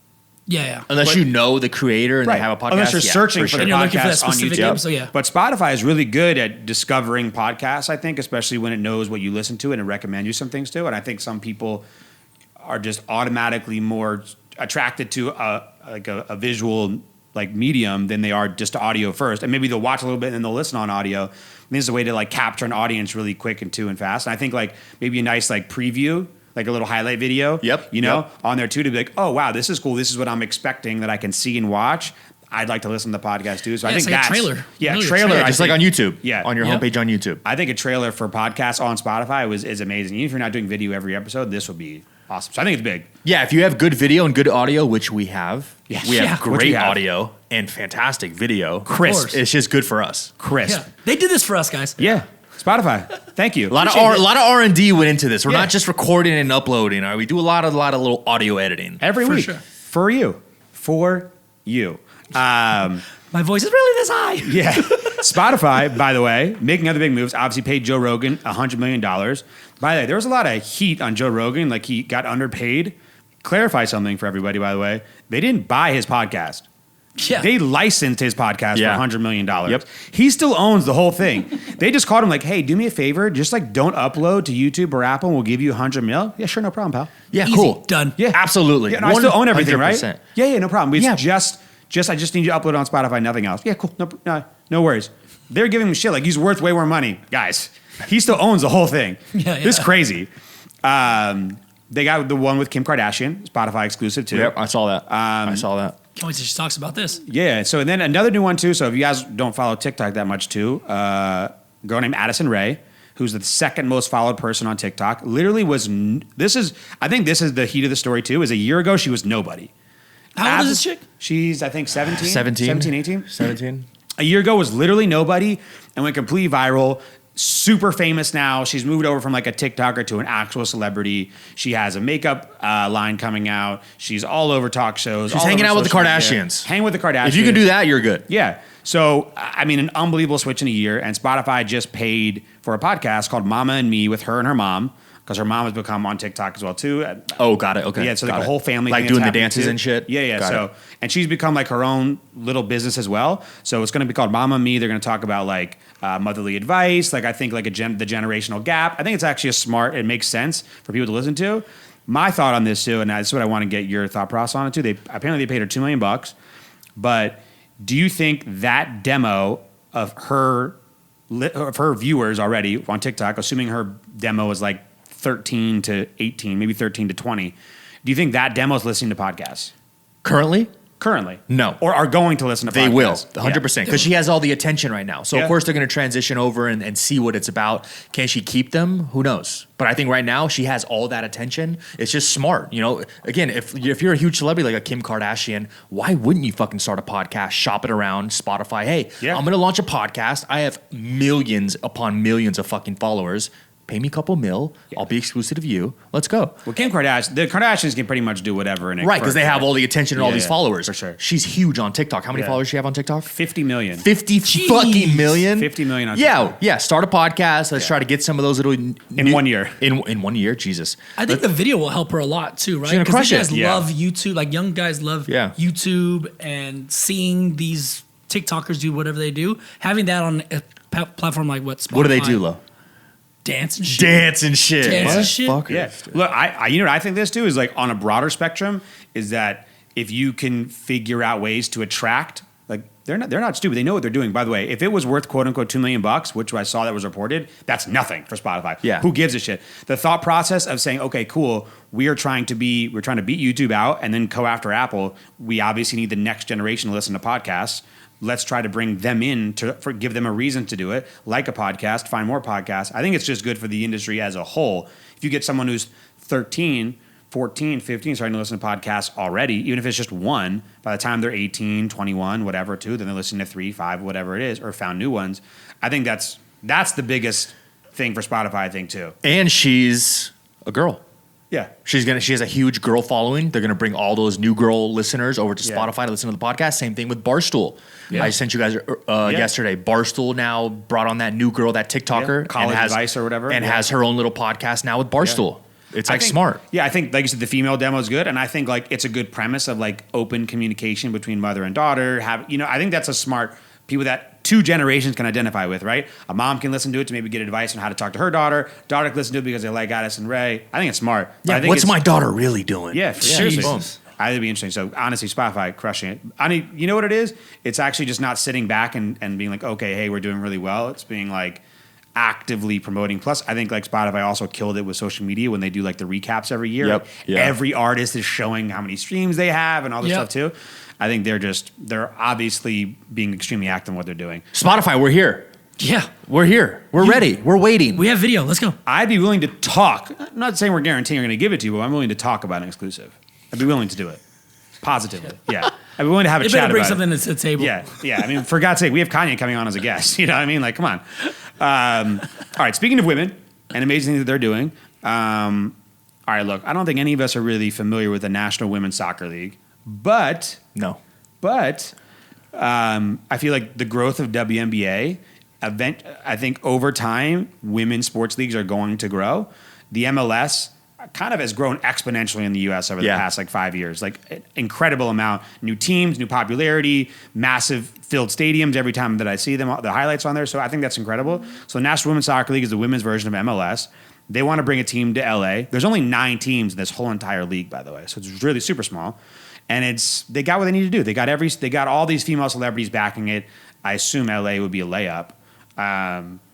Yeah. Unless you know the creator and they have a podcast. Unless you're yeah, searching for sure. the And you're looking for that podcast on specific YouTube. episode, yeah. But Spotify is really good at discovering podcasts, I think, especially when it knows what you listen to and it recommends you some things too. And I think some people are just automatically more attracted to a visual like medium than they are just to audio first. And maybe they'll watch a little bit and then they'll listen on audio. And this is a way to like capture an audience really quick and fast. And I think like maybe a nice like preview, like a little highlight video. Yep, You know, yep. on there too to be like, oh wow, this is cool. This is what I'm expecting that I can see and watch. I'd like to listen to the podcast too. So I Yeah, think it's like a that's trailer. Yeah, Really a trailer. trailer. I Just like think- on YouTube. Yeah. On your Yep. homepage on YouTube. I think a trailer for podcasts on Spotify is amazing. Even if you're not doing video every episode, this would be awesome. So I think it's big. Yeah, if you have good video and good audio, which we have, Yeah. we have Yeah. Which we great have. audio and fantastic video. Crisp. course. It's just good for us. Crisp. Yeah. They did this for us, guys. Yeah. Spotify. Thank you. A lot Appreciate it. of R&D went into this. We're Yeah. not just recording and uploading. We do a lot of little audio editing. Every For week. sure. For you. For you. My voice is really this high. Yeah. Spotify, by the way, making other big moves, obviously paid Joe Rogan $100 million. By the way, there was a lot of heat on Joe Rogan, like he got underpaid. Clarify something for everybody, by the way. They didn't buy his podcast. Yeah. They licensed his podcast Yeah. for $100 million. Yep. He still owns the whole thing. They just called him like, hey, do me a favor. Just like don't upload to YouTube or Apple and we'll give you $100 million. Yeah, sure, no problem, pal. Yeah, Easy. cool. Done. Yeah. Absolutely. Yeah, no, I still own everything, 100%. right? Yeah, no problem. It's Yeah. just I just need you to upload on Spotify, nothing else. Yeah, cool. No worries. They're giving him shit like he's worth way more money, guys. He still owns the whole thing. Yeah, This is yeah. crazy. They got the one with Kim Kardashian, Spotify exclusive too. Yep, I saw that. I saw that. Can't wait till she talks about this. Yeah. So and then another new one too. So if you guys don't follow TikTok that much too, a girl named Addison Rae, who's the second most followed person on TikTok, literally I think this is the heat of the story too. Is a year ago she was nobody. How old is this chick? She's I think 17, 17. 18. 17. A year ago was literally nobody and went completely viral. Super famous now. She's moved over from like a TikToker to an actual celebrity. She has a makeup line coming out. She's all over talk shows. She's all hanging over out with the social media. Kardashians. Hang with the Kardashians. If you can do that, you're good. Yeah. So, I mean, an unbelievable switch in a year. And Spotify just paid for a podcast called Mama and Me with her and her mom, because her mom has become on TikTok as well, too. Oh, got it. Okay. Yeah, so got like a it. whole family like thing doing that's the happening, dances too. and shit. Yeah, yeah. Got So it. and she's become like her own little business as well. So it's going to be called Mama and Me. They're going to talk about like motherly advice. Like I think like the generational gap. I think it's actually it makes sense for people to listen to. My thought on this too, and that's what I want to get your thought process on it too. They apparently paid her $2 million, but do you think that demo of her viewers already on TikTok, assuming her demo is like 13 to 18, maybe 13 to 20. Do you think that demo is listening to podcasts Currently, currently? No. Or are going to listen to they will. podcasts? 100%. Because she has all the attention right now. So, Yeah. of course, they're going to transition over and see what it's about. Can she keep them? Who knows? But I think right now she has all that attention. It's just smart. You know, again, if you're a huge celebrity like a Kim Kardashian, why wouldn't you fucking start a podcast, shop it around, Spotify? Hey, Yeah. I'm going to launch a podcast. I have millions upon millions of fucking followers. Pay me a couple mil. I'll be exclusive to you. Let's go. Well, Kim Kardashian, the Kardashians can pretty much do whatever. In it Right, because they have all the attention and all Yeah, these yeah, followers. for sure. She's huge on TikTok. How many Yeah. followers does she have on TikTok? 50 million. 50 fucking million? 50 million on Yeah, TikTok. yeah. Start a podcast. Let's try to get some of those little In 1 year. In 1 year, Jesus. I think the video will help her a lot too, right? gonna crush guys it. Yeah. love YouTube. Like young guys love Yeah. YouTube and seeing these TikTokers do whatever they do. Having that on a platform like what? Spotify, What do they do, Lo? Dance and shit. Dance and shit. Dance and What? shit. Fuckers. Yeah. Look, I you know what I think this too is like on a broader spectrum is that if you can figure out ways to attract, like they're not stupid. They know what they're doing. By the way, if it was worth quote unquote $2 million, which I saw that was reported, that's nothing for Spotify. Yeah. Who gives a shit? The thought process of saying, okay, cool, we're trying to beat YouTube out and then go after Apple. We obviously need the next generation to listen to podcasts. Let's try to bring them in give them a reason to do it, like a podcast, find more podcasts. I think it's just good for the industry as a whole. If you get someone who's 13, 14, 15 starting to listen to podcasts already, even if it's just one, by the time they're 18, 21, whatever, too, then they're listening to 3, 5, whatever it is, or found new ones. I think that's the biggest thing for Spotify, I think, too. And she's a girl. Yeah. She has a huge girl following. They're gonna bring all those new girl listeners over to Yeah. Spotify to listen to the podcast. Same thing with Barstool. Yeah. I sent you guys yesterday. Barstool now brought on that new girl, that TikToker, Yeah. College and has, Advice or whatever. and Yeah. has her own little podcast now with Barstool. It's I like think- smart. Yeah, I think like you said, the female demo is good, and I think like it's a good premise of like open communication between mother and daughter. I think that's a smart people that 2 generations can identify with, right? A mom can listen to it to maybe get advice on how to talk to her daughter. Daughter can listen to it because they like Addison Rae. I think it's smart. But I think What's it's- my daughter really doing? Yeah, seriously. Boom. I think it'd be interesting. So honestly, Spotify crushing it. I mean, you know what it is? It's actually just not sitting back and being like, okay, hey, we're doing really well. It's being like, actively promoting. Plus, I think like Spotify also killed it with social media when they do like the recaps every year. Yep. Yeah. Every artist is showing how many streams they have and all this Yep. stuff too. I think they're obviously being extremely active in what they're doing. Spotify, we're here. Yeah. We're here. We're ready. We're waiting. We have video. Let's go. I'd be willing to talk. I'm not saying we're guaranteeing we're going to give it to you, but I'm willing to talk about an exclusive. I'd be willing to do it positively. Yeah, I'd be willing to have a They chat better bring about something it. to the table. Yeah. I mean, for God's sake, we have Kanye coming on as a guest. You know what I mean? Like, come on. All right. Speaking of women and amazing things that they're doing. All right. Look, I don't think any of us are really familiar with the National Women's Soccer League, but No. I feel like the growth of WNBA I think over time, women's sports leagues are going to grow. The MLS kind of has grown exponentially in the U.S. over the past like 5 years. Like an incredible amount, new teams, new popularity, massive filled stadiums every time that I see them, the highlights on there. So I think that's incredible. So the National Women's Soccer League is the women's version of MLS. They want to bring a team to LA. There's only 9 teams in this whole entire league, by the way. So it's really super small. And they got what they need to do. They got all these female celebrities backing it. I assume LA would be a layup.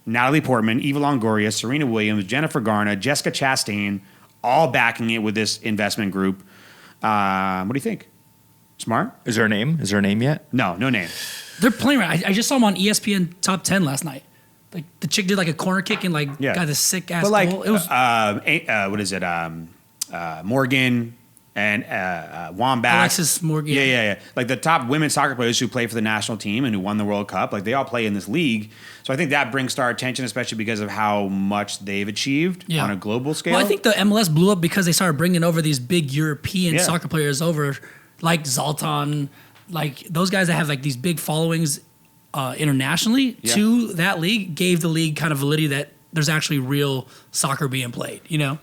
Natalie Portman, Eva Longoria, Serena Williams, Jennifer Garner, Jessica Chastain, all backing it with this investment group. What do you think? Smart? Is there a name? Is there a name yet? No name. They're playing right. I just saw them on ESPN Top 10 last night. Like the chick did like a corner kick and got this sick ass But like, goal. It was what is it? Morgan and Wambach. Alexis Morgan. Yeah. Like the top women's soccer players who play for the national team and who won the World Cup, like they all play in this league. So I think that brings star attention, especially because of how much they've achieved on a global scale. Well, I think the MLS blew up because they started bringing over these big European soccer players over, like Zlatan, like those guys that have like these big followings internationally to that league, gave the league kind of validity that there's actually real soccer being played, you know?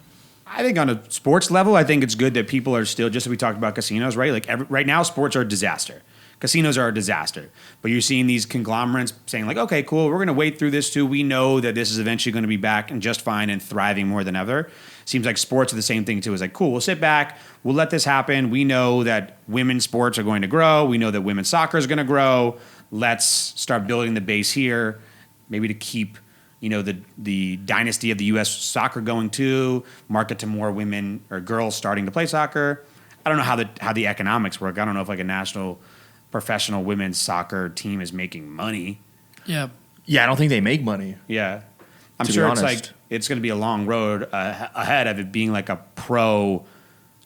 I think on a sports level, I think it's good that people are still, just as we talked about casinos, right? Like right now, sports are a disaster. Casinos are a disaster. But you're seeing these conglomerates saying like, okay, cool, we're going to wait through this too. We know that this is eventually going to be back and just fine and thriving more than ever. Seems like sports are the same thing too. It's like, cool, we'll sit back. We'll let this happen. We know that women's sports are going to grow. We know that women's soccer is going to grow. Let's start building the base here, maybe to keep the dynasty of the U.S. soccer going too, market to more women or girls starting to play soccer. I don't know how the economics work. I don't know if like a national professional women's soccer team is making money. Yeah. Yeah, I don't think they make money. Yeah. I'm To be sure it's honest. like it's going to be a long road ahead of it being like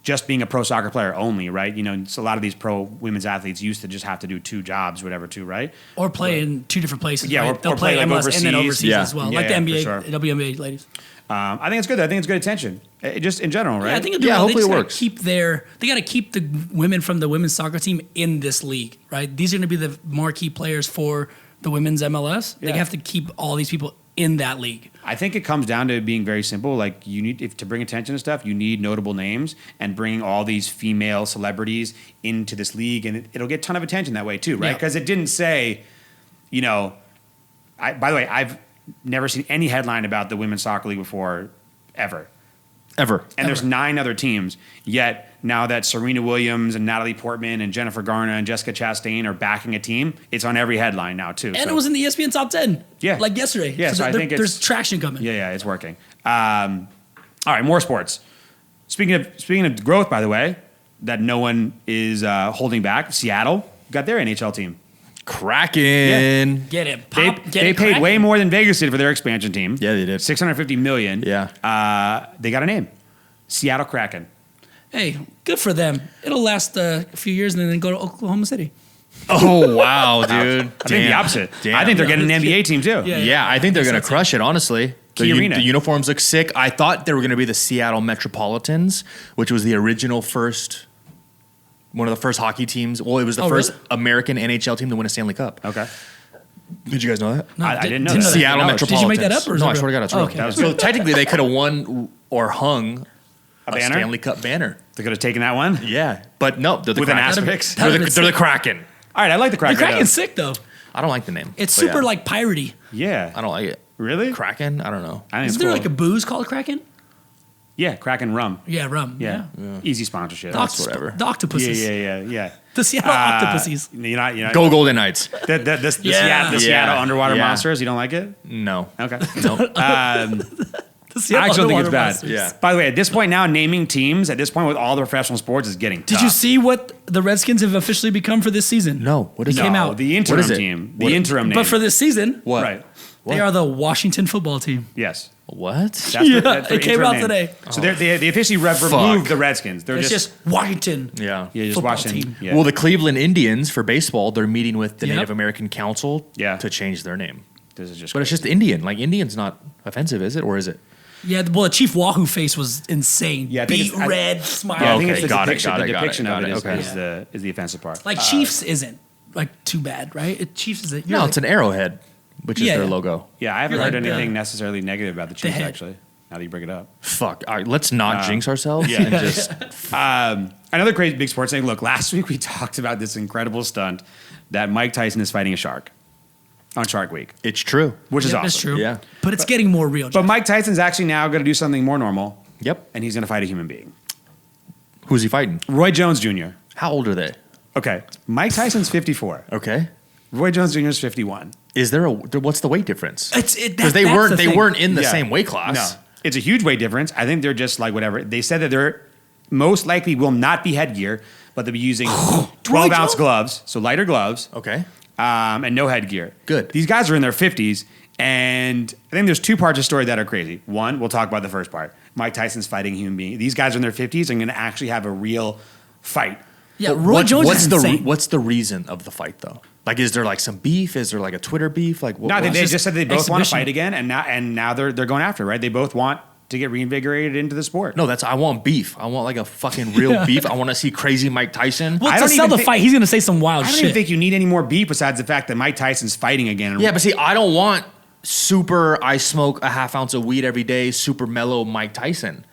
just being a pro soccer player only, right? It's a lot of these pro women's athletes used to just have to do 2 jobs, whatever, too, right? Or play in 2 different places. Yeah, right? or They'll play, play like, MLS and then overseas. overseas Yeah. as well. Yeah, like the NBA, for sure. WNBA ladies. I think it's good. I think it's good attention, just in general, right? Yeah, I think it'll do Yeah, well. hopefully They it just gotta works. They got to keep the women from the women's soccer team in this league, right? These are going to be the marquee players for the women's MLS. They Yeah. have to keep all these people in that league. I think it comes down to being very simple. Like you need to bring attention to stuff, you need notable names, and bringing all these female celebrities into this league, and it'll get a ton of attention that way too, right? Yeah. Because it didn't say, by the way, I've never seen any headline about the women's soccer league before, ever. And there's 9 other teams. Yet now that Serena Williams and Natalie Portman and Jennifer Garner and Jessica Chastain are backing a team, it's on every headline now too. And it was in the ESPN Top 10. Yeah. Like yesterday. Yeah, so I think there's traction coming. Yeah, it's working. All right, more sports. Speaking of growth, by the way, that no one is holding back. Seattle got their NHL team. Kraken. Get it. They paid cracking. way more than Vegas did for their expansion team. Yeah, they did. $650 million. Yeah. They got a name, Seattle Kraken. Hey, good for them. It'll last a few years and then go to Oklahoma City. Oh, wow, dude. I think the opposite. Damn. I think they're getting an NBA team too. Yeah. Yeah, I think they're going to crush it, honestly. Key Arena. The uniforms look sick. I thought they were going to be the Seattle Metropolitans, which was the original one of the first hockey teams. Well, it was the first really? American NHL team to win a Stanley Cup. Okay. Did you guys know that? No, I didn't know that. that. Seattle No, Metropolitans. Did you make that up, or is no? it I real? swear to God, it's Oh, real. okay. That was So technically, they could have won or hung A banner? Stanley Cup banner. They could have taken that one. Yeah, but no, they're the With an Kraken. asterisk? They're the That'd have been Kraken. All right, I like the The Kraken. Kraken's sick though. I don't like the name. It's but super yeah. like piratey. Yeah. I don't like it. Really? Kraken? I don't know. I think Isn't it's there cool. like a booze called Kraken? Yeah, Kraken rum. Yeah, rum. Yeah. Easy sponsorship. That's whatever. The octopuses. Yeah. The Seattle octopuses. You're not Go Golden Knights. the Yeah. Seattle underwater Yeah. monsters. You don't like it? No. Okay. No. The Seattle I actually think it's underwater bad. monsters. Yeah. By the way, at this point now, naming teams at this point with all the professional sports is getting tough. Did you see what the Redskins have officially become for this season? No. What is It it? came out. The interim What is it? team. What- The interim name. But for this season, What? Right. they are the Washington football team. Yes. What? That's Yeah, that's their it came interim out name. today. So they officially removed the Redskins. They're It's just Washington. Yeah. just football Washington. team. Yeah. Well, the Cleveland Indians for baseball, they're meeting with the Yep. Native American Council Yeah. to change their name. this is just. But it's just Indian. Like Indian's not offensive, is it? Or is it? Yeah, well, the Chief Wahoo face was insane. Yeah, I think Beat it's- red smile. Yeah, I think Okay, it's the got it, depiction. got The it, got it, depiction got of it, it okay. is the offensive part. Like Chiefs isn't like too bad, right? Chiefs is it? No, it's an arrowhead, which is Yeah, their yeah. logo. Yeah, I haven't You're heard like the- anything necessarily negative about the Chiefs head. actually. Now that you bring it up. Fuck. All right, let's not jinx ourselves. yeah. And just Another crazy big sports thing. Look, last week we talked about this incredible stunt that Mike Tyson is fighting a shark on Shark Week, it's true. which is Yep, awesome. That's true. Yeah. But it's getting more real. But Jeff. Mike Tyson's actually now going to do something more normal, Yep. and he's going to fight a human being. Who's he fighting? Roy Jones Jr. How old are they? Okay, Mike Tyson's 54. Okay. Roy Jones Jr. is 51. Is there what's the weight difference? Because They weren't in the Yeah. same weight class. No, it's a huge weight difference. I think they're just like whatever. They said that they're most likely will not be headgear, but they'll be using 12-ounce Jones? gloves, so lighter gloves, Okay. and no headgear. Good. These guys are in their 50s, and I think there's two parts of the story that are crazy. One, we'll talk about the first part. Mike Tyson's fighting a human being. These guys are in their 50s and going to actually have a real fight. yeah, Roy Jones is insane. What's the reason of the fight though? Like, is there like some beef? Is there like a Twitter beef? Like, No, they just just said they both want to exhibition. fight again, and now they're going after it, right? They both want to get reinvigorated into the sport. No, I want beef. I want like a fucking real beef. I want to see crazy Mike Tyson. Well, I to don't sell even the think- fight, he's going to say some wild I don't shit. even think you need any more beef besides the fact that Mike Tyson's fighting again. Yeah, but see, I don't want super. I smoke a half ounce of weed every day. Super mellow Mike Tyson.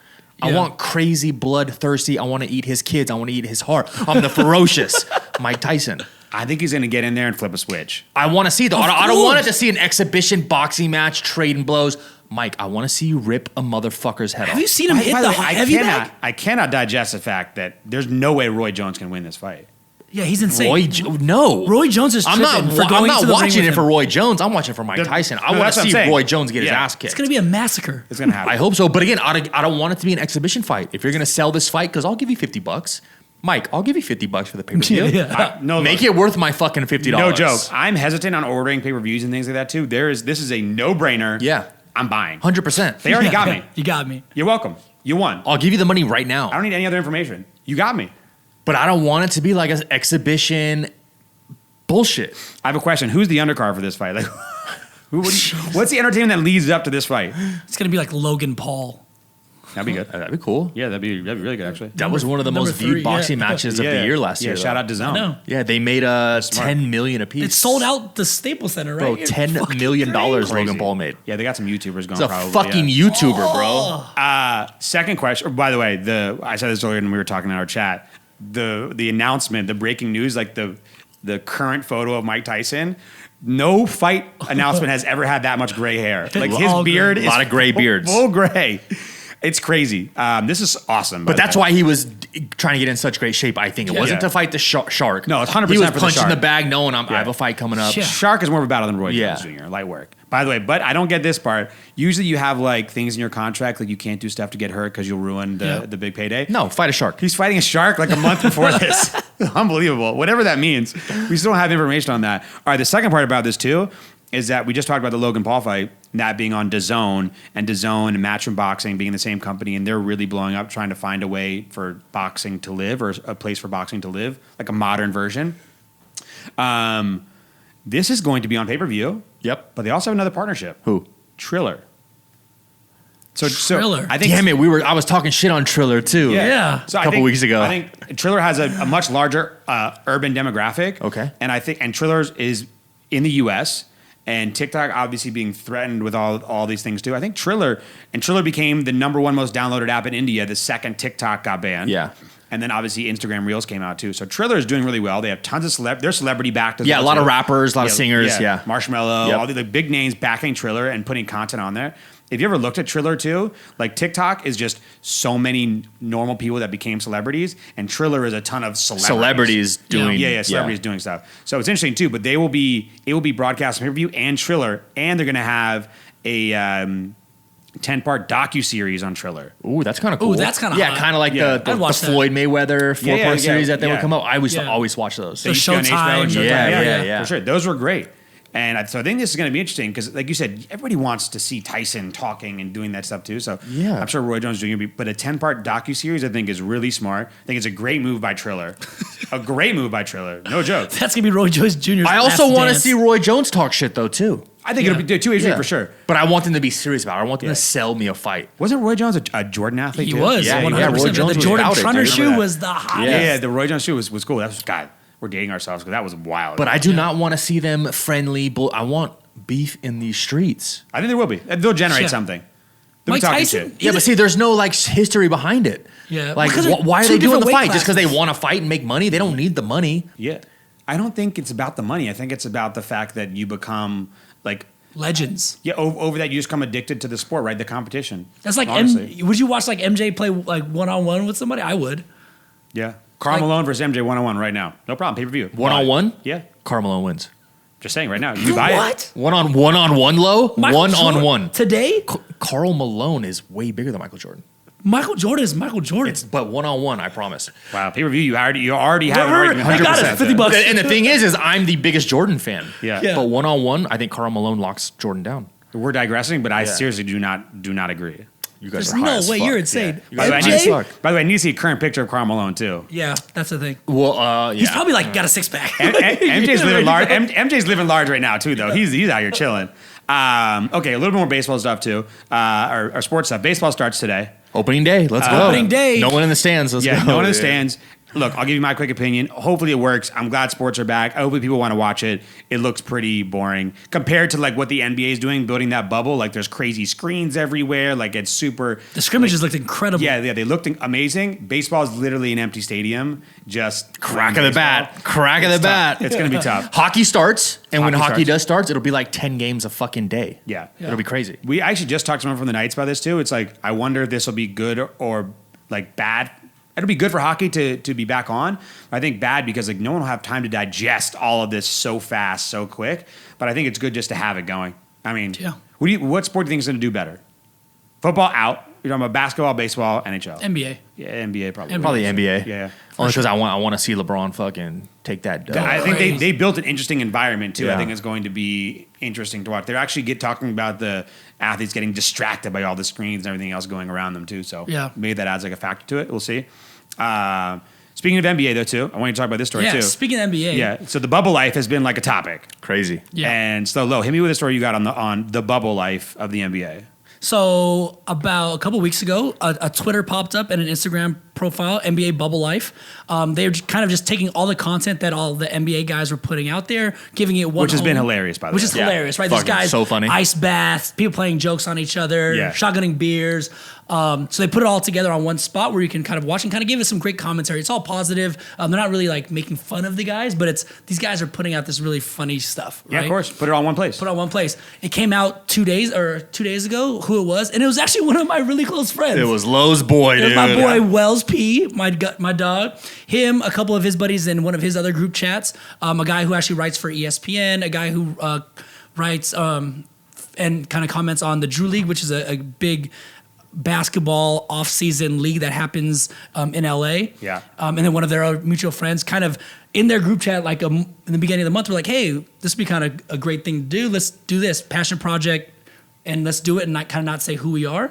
I Yeah. want crazy, bloodthirsty. I want to eat his kids. I want to eat his heart. I'm the ferocious Mike Tyson. I think he's going to get in there and flip a switch. I want to see though. Of I don't want it course. to see an exhibition boxing match, trading blows. Mike, I want to see you rip a motherfucker's head Have off. you seen him hit By the way, I heavy cannot, bag? I cannot digest the fact that there's no way Roy Jones can win this fight. Yeah, he's insane. No. Roy Jones is I'm tripping not. for I'm going not to the ring watching with it for him. Roy Jones. I'm watching it for Mike The- Tyson. I no, want that's to what I'm see saying. Roy Jones get his Yeah. ass kicked. It's going to be a massacre. It's going to happen. I hope so. But again, I don't want it to be an exhibition fight. If you're going to sell this fight, because I'll give you $50. Mike, I'll give you $50 for the pay per view. Yeah. Make Make it worth my fucking $50. no joke. I'm hesitant on ordering pay-per-views and things like that too. This is a no-brainer. Yeah. I'm buying. 100%. They already got me. You got me. You're welcome. You won. I'll give you the money right I now. don't need any other information. You got me. But I don't want it to be like an exhibition bullshit. I have a question. Who's the undercard for this fight? Like, what's the entertainment that leads up to this fight? It's going to be like Logan Paul. That'd be good. That'd be cool. Yeah, that'd be really good actually. That was one of the Number most viewed 3, boxing yeah. matches of the year last year. Shout though. out to Zone. No. Yeah, they made $10 million a piece. It sold out the Staples Center, right? Bro, You're $10 fucking million crazy. Logan Paul made. Yeah, they got some YouTubers going. It's a probably, fucking yeah. YouTuber, bro. Second question. By the way, I said this earlier when we were talking in our chat. The announcement, the breaking news, like the current photo of Mike Tyson. No fight announcement has ever had that much gray hair. Like his All gray. beard A is lot of gray beards. full gray. It's crazy. This is awesome. But that's why he was trying to get in such great shape, I think. It wasn't Yeah. to fight the shark. No, it's 100% He was for the punching shark. the bag knowing I have a fight coming up. Yeah. Shark is more of a battle than Roy Yeah. Jones Jr. Light work. By the way, but I don't get this part. Usually you have like things in your contract, like you can't do stuff to get hurt because you'll ruin the big payday. No, fight a shark. He's fighting a shark like a month before this. Unbelievable. Whatever that means. We still don't have information on that. All right, the second part about this too is that we just talked about the Logan Paul fight, that being on DAZN and Matchroom Boxing being the same company, and they're really blowing up, trying to find a way for boxing to live or a place for boxing to live, like a modern version. This is going to be on pay-per-view. Yep. But they also have another partnership. Who? Triller. So Triller. I think Damn it, I was talking shit on Triller too. Yeah. So A I couple think- weeks ago. I think Triller has a much larger urban demographic. Okay. And Triller is in the U.S. and TikTok obviously being threatened with all these things too. I think Triller became the number one most downloaded app in India the second TikTok got banned. Yeah. And then obviously Instagram Reels came out too. So Triller is doing really well. They have tons of they're celebrity backed as Yeah, well, a lot too. of rappers, a lot of singers, yeah. Marshmello, Yep. all the big names backing Triller and putting content on there. if you ever looked at Triller too, like TikTok is just so many normal people that became celebrities, and Triller is a ton of Celebrities doing celebrities doing stuff. So it's interesting too. But it will be broadcast on pay-per-view and Triller, and they're going to have a 10-part docu-series on Triller. Ooh, that's kind of cool. Ooh, that's kinda yeah, hot. kind of like Yeah. the I'd watch that. Floyd Mayweather 4-part series that they would come out. I always Yeah. always watch those. So used to be on Showtime. HBO and Showtime. Yeah. For sure. Those were great. And so I think this is going to be interesting because, like you said, everybody wants to see Tyson talking and doing that stuff too. So Yeah. I'm sure Roy Jones is doing it. But a 10-part docuseries I think is really smart. I think it's a great move by Triller. A great move by Triller. No joke. That's gonna be Roy Jones Jr.'s I also last want to dance. see Roy Jones talk shit though too. I think it'll be too easy for sure. But I want them to be serious about it. I want them Yeah. to sell me a fight. Wasn't Roy Jones a Jordan athlete He too? was. Yeah, 100%. Roy Jones the was Jordan about it, Trunner dude. shoe Remember was the hottest. Yeah, the Roy Jones shoe was cool. That was, God, we're dating ourselves because that was wild. But I do not want to see them friendly. I want beef in these streets. I think there will be. They'll generate Yeah. something. They'll be Mike talking Tyson- shit. Yeah, but see, there's no like history behind it. Yeah. Like, Because they're why are two they doing the different weight fight? Just because they classes. want to fight and make money? They don't need the money. Yeah. I don't think it's about the money. I think it's about the fact that you become like Legends. over that you just become addicted to the sport, right? The competition. That's like honestly. would you watch like MJ play like 1-on-1 with somebody? I would. Yeah. Karl Like- Malone versus MJ 1-on-1 right now. No problem. Pay-per-view. One-on-one? Yeah. Carmelo wins. Just saying right now. You buy it. What? One-on-one low? Michael One-on-one. Jordan- Today? Carl Malone is way bigger than Michael Jordan. Michael Jordan is Michael Jordan. But one-on-one, I promise. Wow. Pay-per-view. You already have an argument. I got it. 100%. 50 bucks. And the thing is I'm the biggest Jordan fan. Yeah. Yeah. But one-on-one, I think Carl Malone locks Jordan down. We're digressing, but I seriously do not agree. You guys There's are high no as way. fuck. You're insane. By the way, I MJ? need to- by the way, I need to see a current picture of Karl Malone too. Yeah, that's the thing. Well, yeah. He's probably like got a six pack. MJ's living large. MJ's living large right now too, though. He's out here chilling. Okay, a little more baseball stuff too. Our sports stuff. Baseball starts today. Opening day. Let's go. Opening day. No one in the stands. Let's Yeah, go. no one understands. Look, I'll give you my quick opinion. Hopefully it works. I'm glad sports are back. Hopefully people want to watch it. It looks pretty boring compared to like what the NBA is doing, building that bubble. Like there's crazy screens everywhere. Like it's super. The scrimmages looked incredible. Yeah, they looked amazing. Baseball is literally an empty stadium. Just Crack of the bat. Crack of the It's tough. bat. It's gonna be tough. Hockey starts, and when Hockey hockey starts. does starts, it'll be like 10 games a fucking day. Yeah. It'll be crazy. We actually just talked to someone from the Knights about this too. It's like I wonder if this will be good or like bad. It'll be good for hockey to be back on. I think bad because like no one will have time to digest all of this so fast, so quick. But I think it's good just to have it going. I mean, Yeah. what sport do you think is going to do better? Football out. You're talking about basketball, baseball, NHL. NBA. Yeah, NBA probably. Probably NBA. Yeah. Only because I want to see LeBron fucking take that dub. I think Crazy. they built an interesting environment too. I Yeah. think it's going to be interesting to watch. They're actually talking about the athletes getting distracted by all the screens and everything else going around them too. So Yeah. maybe that adds like a factor to it. We'll see. Speaking of NBA though too, I want you to talk about this story Yeah, too. speaking of NBA. Yeah. So the bubble life has been like a topic. Crazy. Yeah. And so Lo, hit me with a story you got on the bubble life of the NBA. So about a couple weeks ago, a Twitter popped up and an Instagram profile, NBA Bubble Life. They were kind of just taking all the content that all the NBA guys were putting out there, giving it one Which has been home- hilarious, by the Which way. is Yeah. hilarious, right? These Fucking guys, so funny. ice baths, people playing jokes on each other, Yeah. shotgunning beers. So they put it all together on one spot where you can kind of watch and kind of give it some great commentary. It's all positive. They're not really like making fun of the guys, but these guys are putting out this really funny stuff. Yeah, right? of course. Put it all in one place. Put it on one place. It came out 2 days ago, who it was, and it was actually one of my really close friends. It was Lowe's boy, It dude. was my boy Wells P, my dog. Him, a couple of his buddies in one of his other group chats. A guy who actually writes for ESPN. A guy who writes and kind of comments on the Drew League, which is a big basketball off-season league that happens in LA. Yeah. And then one of their other mutual friends, kind of in their group chat, like in the beginning of the month, were like, "Hey, this would be kind of a great thing to do. Let's do this passion project, and let's do it, and not say who we are."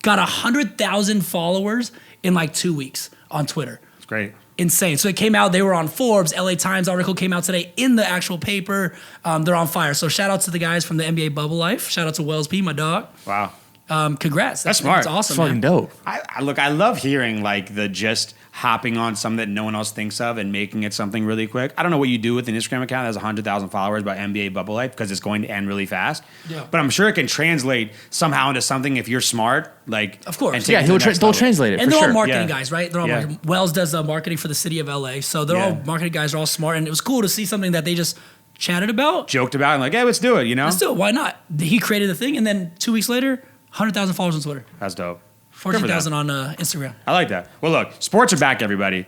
Got 100,000 followers in like 2 weeks on Twitter. It's great. Insane. So it came out, they were on Forbes, LA Times article came out today in the actual paper. They're on fire. So shout out to the guys from the NBA Bubble Life. Shout out to Wells P, my dog. Wow. Congrats. That's smart. That's awesome. It's fucking man. dope. I love hearing like the just hopping on something that no one else thinks of and making it something really quick. I don't know what you do with an Instagram account that has 100,000 followers about NBA Bubble Life because it's going to end really fast. Yeah. But I'm sure it can translate somehow into something if you're smart. Like, Of course. and take Yeah, it to the next they'll level. translate it And for they're sure. all marketing Yeah. guys, right? They're all Yeah. marketing. Wells does marketing for the city of LA. So they're Yeah. all marketing guys, are all smart. And it was cool to see something that they just chatted about. Joked about and like, hey, let's do it. You know, Let's do it. Why not? He created the thing. And then 2 weeks later, 100,000 followers on Twitter. That's dope. 14,000 on Instagram. I like that. Well, look, sports are back, everybody.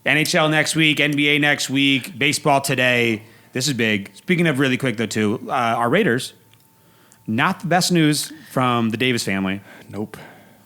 NHL next week, NBA next week, baseball today. This is big. Speaking of really quick, though, too, our Raiders, not the best news from the Davis family. Nope.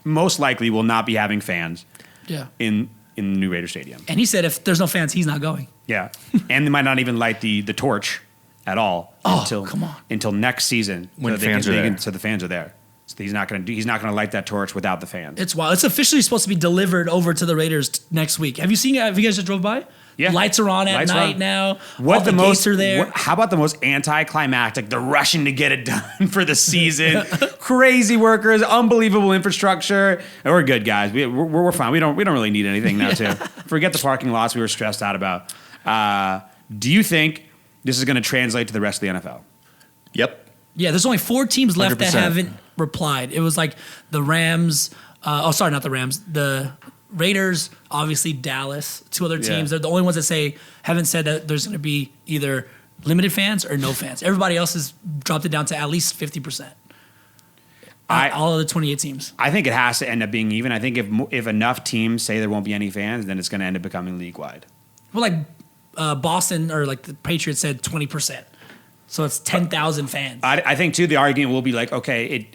Most likely will not be having fans Yeah. in the new Raider Stadium. And he said if there's no fans, he's not going. Yeah. And they might not even light the torch at all come on. until next season. When fans are there. So the fans are there. So he's not going to light that torch without the fans. It's wild. It's officially supposed to be delivered over to the Raiders next week. Have you seen it? Have you guys just drove by? Yeah. Lights are on at Lights are night on. now. All the gates are there. How about the most anticlimactic? They're rushing to get it done for the season. Crazy workers, unbelievable infrastructure. We're good, guys. We're fine. We don't really need anything now. Too. Forget the parking lots we were stressed out about. Do you think this is going to translate to the rest of the NFL? Yep. Yeah, there's only 4 teams left that 100%. haven't replied. It was like the Rams. Sorry, not the Rams. The Raiders, obviously Dallas, 2 other teams. Yeah. They're the only ones that haven't said that there's going to be either limited fans or no fans. Everybody else has dropped it down to at least 50%. All of the 28 teams. I think it has to end up being even. I think if enough teams say there won't be any fans, then it's going to end up becoming league wide. Well, like Boston or like the Patriots said 20%. So it's 10,000 fans. I think too. The argument will be like, okay,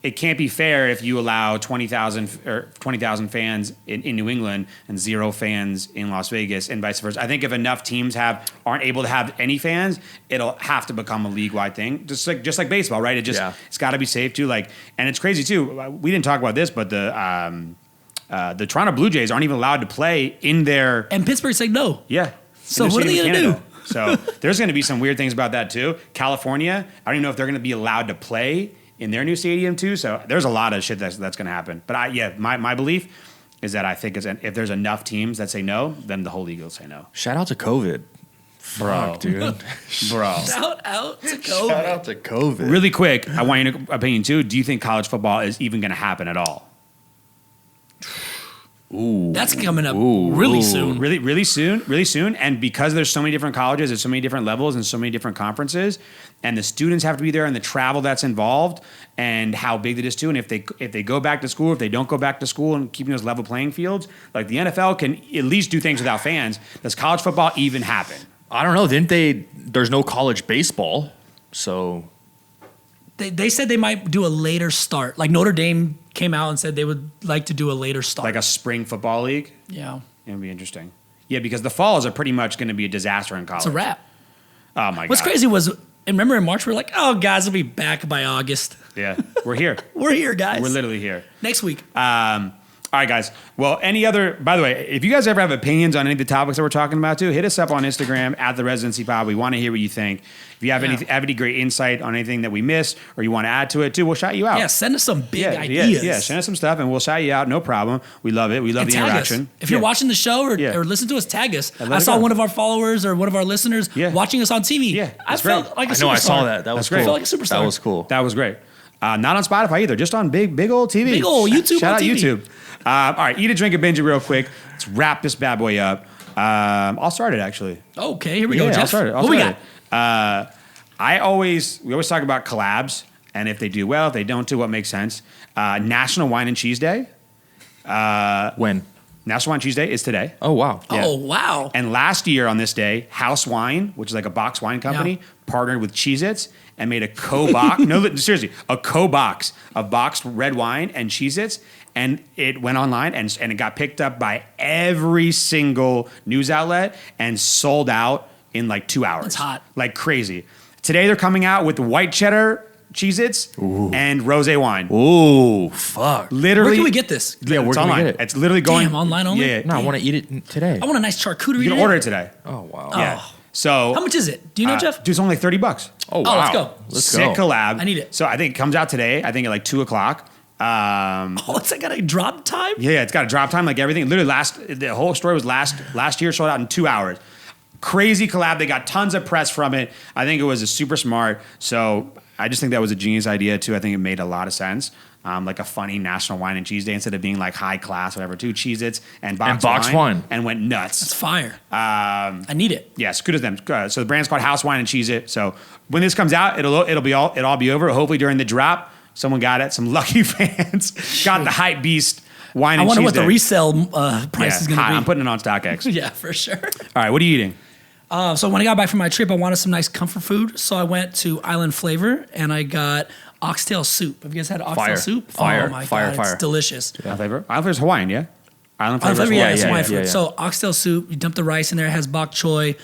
it can't be fair if you allow 20,000 fans in New England and 0 fans in Las Vegas and vice versa. I think if enough teams aren't able to have any fans, it'll have to become a league wide thing. Just like baseball, right? It's got to be safe too. Like, and it's crazy too. We didn't talk about this, but the Toronto Blue Jays aren't even allowed to play in their And Pittsburgh said no. yeah. So in their what are they stadium in gonna Canada. So there's going to be some weird things about that too. California, I don't even know if they're going to be allowed to play in their new stadium too. So there's a lot of shit that's going to happen. But my belief is that I think if there's enough teams that say no, then the whole league will say no. Shout out to COVID. Bro. Fuck, dude. Bro. Shout out to COVID. Shout out to COVID. Really quick, I want your opinion too. Do you think college football is even going to happen at all? Ooh. That's coming up Ooh. really soon. Really soon. And because there's so many different colleges and so many different levels and so many different conferences, and the students have to be there and the travel that's involved and how big it is too. And if they go back to school, if they don't go back to school and keeping those level playing fields, like the NFL can at least do things without fans. Does college football even happen? I don't know. There's no college baseball, so They said they might do a later start. Like Notre Dame came out and said they would like to do a later start. Like a spring football league? yeah. It would be interesting. Yeah, because the falls are pretty much going to be a disaster in college. It's a wrap. Oh, my God. What's crazy was, remember in March, we were like, oh, guys, we'll be back by August. Yeah, we're here. We're here, guys. We're literally here. Next week. All right, guys. Well, by the way, if you guys ever have opinions on any of the topics that we're talking about too, hit us up on Instagram at The Residency Pod. We want to hear what you think. If you have any great insight on anything that we missed or you want to add to it too, we'll shout you out. Yeah, send us some big ideas. Yeah, send us some stuff and we'll shout you out. No problem. We love it. We love And the tag interaction. us. If you're watching the show or listen to us, tag us. I saw one of our followers or one of our listeners watching us on TV. Yeah, I that's felt great. like a superstar. I know I saw that. That That's was great. cool. I felt like a superstar. That was cool. That was great. Not on Spotify either, just on big old TV. Big ol' YouTube Shout on out TV. YouTube. All right, eat a drink and binge it real quick. Let's wrap this bad boy up. I'll start it actually. Okay, here we go, Jeff. I'll start it. What we got? We always talk about collabs and if they do well, if they don't do what makes sense. National Wine and Cheese Day. When? National Wine and Cheese Day is today. Oh, wow. Yeah. Oh, wow. And last year on this day, House Wine, which is like a box wine company, partnered with Cheez-Its and made a co-box. No, seriously, a co-box of boxed red wine and Cheez-Its. And it went online and it got picked up by every single news outlet and sold out in like 2 hours. It's hot. Like crazy. Today they're coming out with white cheddar Cheez-Its and rosé wine. Oh, fuck. Literally. Where can we get this? Yeah, where it's can we online. get it? It's literally going. Damn, online only? Yeah. No, I want to eat it today. I want a nice charcuterie. You can today. order it today. Oh, wow. Yeah. So How much is it? Do you know, Jeff? Dude, it's only like $30. Oh, wow. let's go. Let's Sick go. collab. I need it. So I think it comes out today. I think at like 2:00. Oh, it's like got a drop time? Yeah, it's got a drop time like everything. Literally the whole story was last year, sold out in 2 hours. Crazy collab. They got tons of press from it. I think it was a super smart. So I just think that was a genius idea too. I think it made a lot of sense. Like a funny National Wine and Cheese Day instead of being like high class, whatever. Too Cheez-Its and box wine. and went nuts. It's fire. I need it. Yes, good as them. So the brand's called House Wine and Cheese It. So when this comes out, it'll all be over. Hopefully during the drop. Someone got it. Some lucky fans got the Hype Beast wine I and wonder cheese what the day. resale price is going to be. I'm putting it on StockX. Yeah, for sure. All right, what are you eating? So when I got back from my trip, I wanted some nice comfort food. So I went to Island Flavor and I got oxtail soup. Have you guys had oxtail Fire. soup? Fire. Oh my Fire. god, it's delicious. Island Flavor? Island Flavor's Hawaiian, yeah? Island Flavor. Island Flavor, yeah, is it's Hawaiian. Hawaiian food. yeah. So oxtail soup, you dump the rice in there. It has bok choy.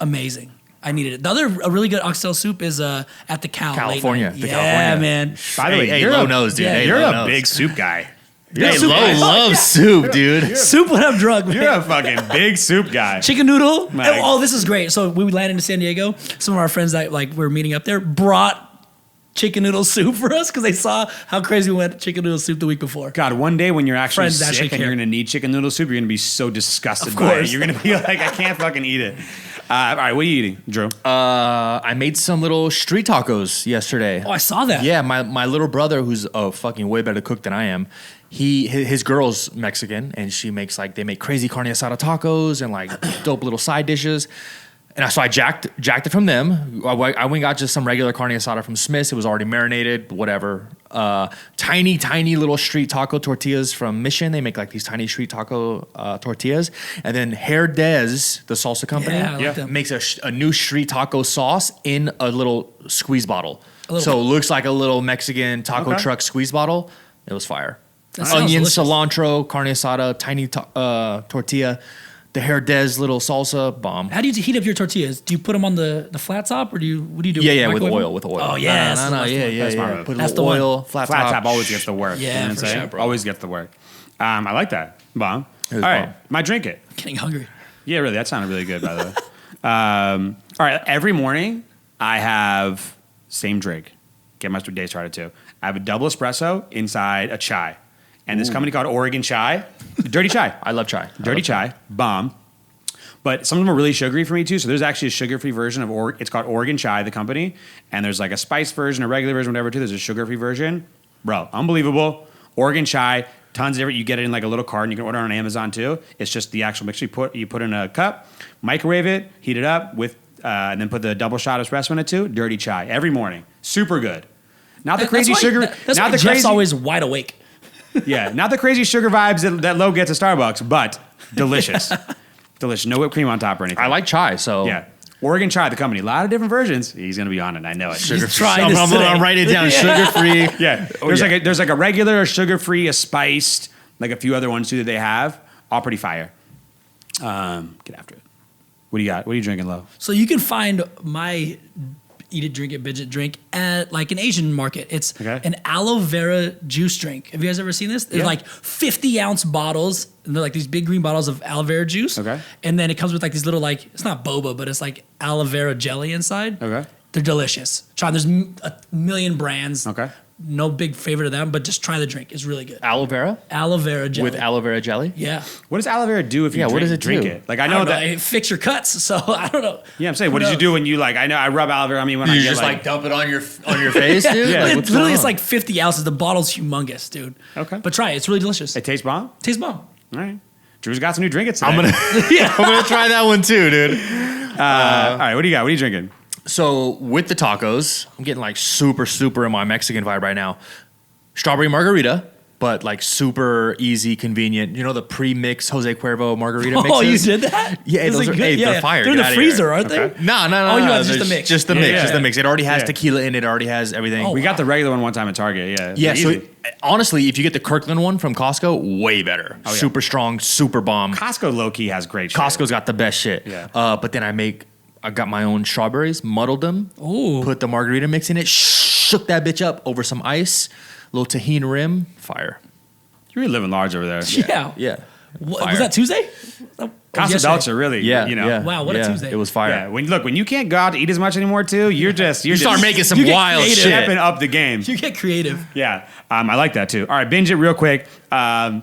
Amazing. I needed it. The other a really good oxtail soup is at the Cal. California. Late night. The Yeah, California. man. By the way, Hey, you're Low a, knows, dude. yeah, Hey, you're Low a knows. big soup guy. Hey, soup Low guy. loves soup, dude. Soup when I'm drunk, man. You're a fucking big soup guy. Chicken noodle. My- Oh, this is great. So we landed in San Diego. Some of our friends that like were meeting up there brought chicken noodle soup for us because they saw how crazy we went chicken noodle soup the week before. God, one day when you're actually Friends sick actually and you're care. gonna need chicken noodle soup, you're gonna be so disgusted Of by it. course. You're gonna be like, I can't fucking eat it. All right, what are you eating, Drew? I made some little street tacos yesterday. Oh, I saw that. Yeah, my little brother, who's a fucking way better cook than I am, his girl's Mexican, and she makes they make crazy carne asada tacos and like dope little side dishes. And so I jacked it from them. I went and got just some regular carne asada from Smith's. It was already marinated, whatever. Tiny little street taco tortillas from Mission. They make like these tiny street taco tortillas. And then Herdez, the salsa company, Yeah, I like them. makes a new street taco sauce in a little squeeze bottle. little- So it looks like a little Mexican taco Okay. truck squeeze bottle. It was fire. That sounds Onion, delicious. cilantro, carne asada, tiny tortilla. The Herdez little salsa, bomb. How do you heat up your tortillas? Do you put them on the flat top or what do you do? Yeah, with Microwave oil, them? with oil. Oh yeah, that's the best one. That's my move. Put a That's little the one. oil, flat Flat top. top always gets the work. Yeah, you know what I'm for saying? sure, bro. Always gets the work. I like that. Bomb. It All was right, bomb. my drink it. I'm getting hungry. Yeah, really, that sounded really good, by the way. All right, every morning I have same drink. Get my day started too. I have a double espresso inside a chai, and this company called Oregon Chai, Dirty Chai. I love chai. Dirty chai, bomb. But some of them are really sugary for me too. So there's actually a sugar-free version of it's called Oregon Chai, the company, and there's like a spice version, a regular version, whatever too. There's a sugar-free version, bro. Unbelievable. Oregon Chai, tons of different. You get it in like a little carton. You can order on Amazon too. It's just the actual mixture. You put in a cup, microwave it, heat it up with, and then put the double shot espresso in it too. Dirty chai every morning, super good. Not the crazy That's why- sugar. That's not why the Jeff's crazy. always wide awake. Yeah, not the crazy sugar vibes that Low gets at Starbucks, but delicious. Delicious. No whipped cream on top or anything. I like chai, so Yeah. Oregon Chai, the company. A lot of different versions. He's going to be on it. I know it. He's trying I'm, this I'm today. gonna write it down. Sugar free. Yeah. There's like a regular, a sugar-free, a spiced, like a few other ones too that they have. All pretty fire. Get after it. What do you got? What are you drinking, Low? So you can find my eat it, drink it, bitch it drink at like an Asian market. It's Okay. an aloe vera juice drink. Have you guys ever seen this? They're Yeah. like 50-ounce bottles, and they're like these big green bottles of aloe vera juice. Okay. And then it comes with like these little it's not boba, but it's like aloe vera jelly inside. Okay. They're delicious. Try. There's a million brands. Okay. No big favorite of them, but just try the drink. It's really good. Aloe vera Aloe vera jelly. with aloe vera jelly. Yeah. What does aloe vera do if you Yeah, what drink, does it drink do? it? Like I I know don't know. that. It fix your cuts, so I don't know. Yeah, I'm saying, what Who did you knows? do when you like? I know I rub aloe vera on me when I You get just like. dump it on your face, dude. Yeah. Like, It what's literally going it's on? like 50 ounces. The bottle's humongous, dude. Okay. But try it. It's really delicious. It tastes bomb. Tastes bomb. All right. Drew's got some new drink. Today. I'm gonna try that one too, dude. All right. What do you got? What are you drinking? So with the tacos, I'm getting like super in my Mexican vibe right now. Strawberry margarita, but like super easy, convenient. You know the pre-mix Jose Cuervo margarita mixes? Oh, you did that? Yeah, Is those it are, good? hey, Yeah, they're fire. They're in Get the outta freezer, here. aren't they? No. Oh, you have just there's the mix. Just the Yeah, mix. yeah. Just the mix. It already has Yeah. tequila in it. It already has everything. Oh, We got the regular one time at Target. Yeah. Yeah, so Easy. honestly, if you get the Kirkland one from Costco, way better. Oh, yeah. Super strong, super bomb. Costco low key has great. Shit. Costco's got the best shit. Yeah. But then I got my own strawberries, muddled them, Ooh. put the margarita mix in it, shook that bitch up over some ice, little tahini rim, fire. You're really living large over there. Yeah. Yeah. What, Fire. was that Tuesday? Casa Yesterday. Belcher, really. Yeah. You know. yeah, Wow, what a yeah, Tuesday. It was fire. Yeah. When you can't go out to eat as much anymore too, you're just You start making some You get wild creative. shit. stepping up the game. You get creative. Yeah, I like that too. All right, binge it real quick,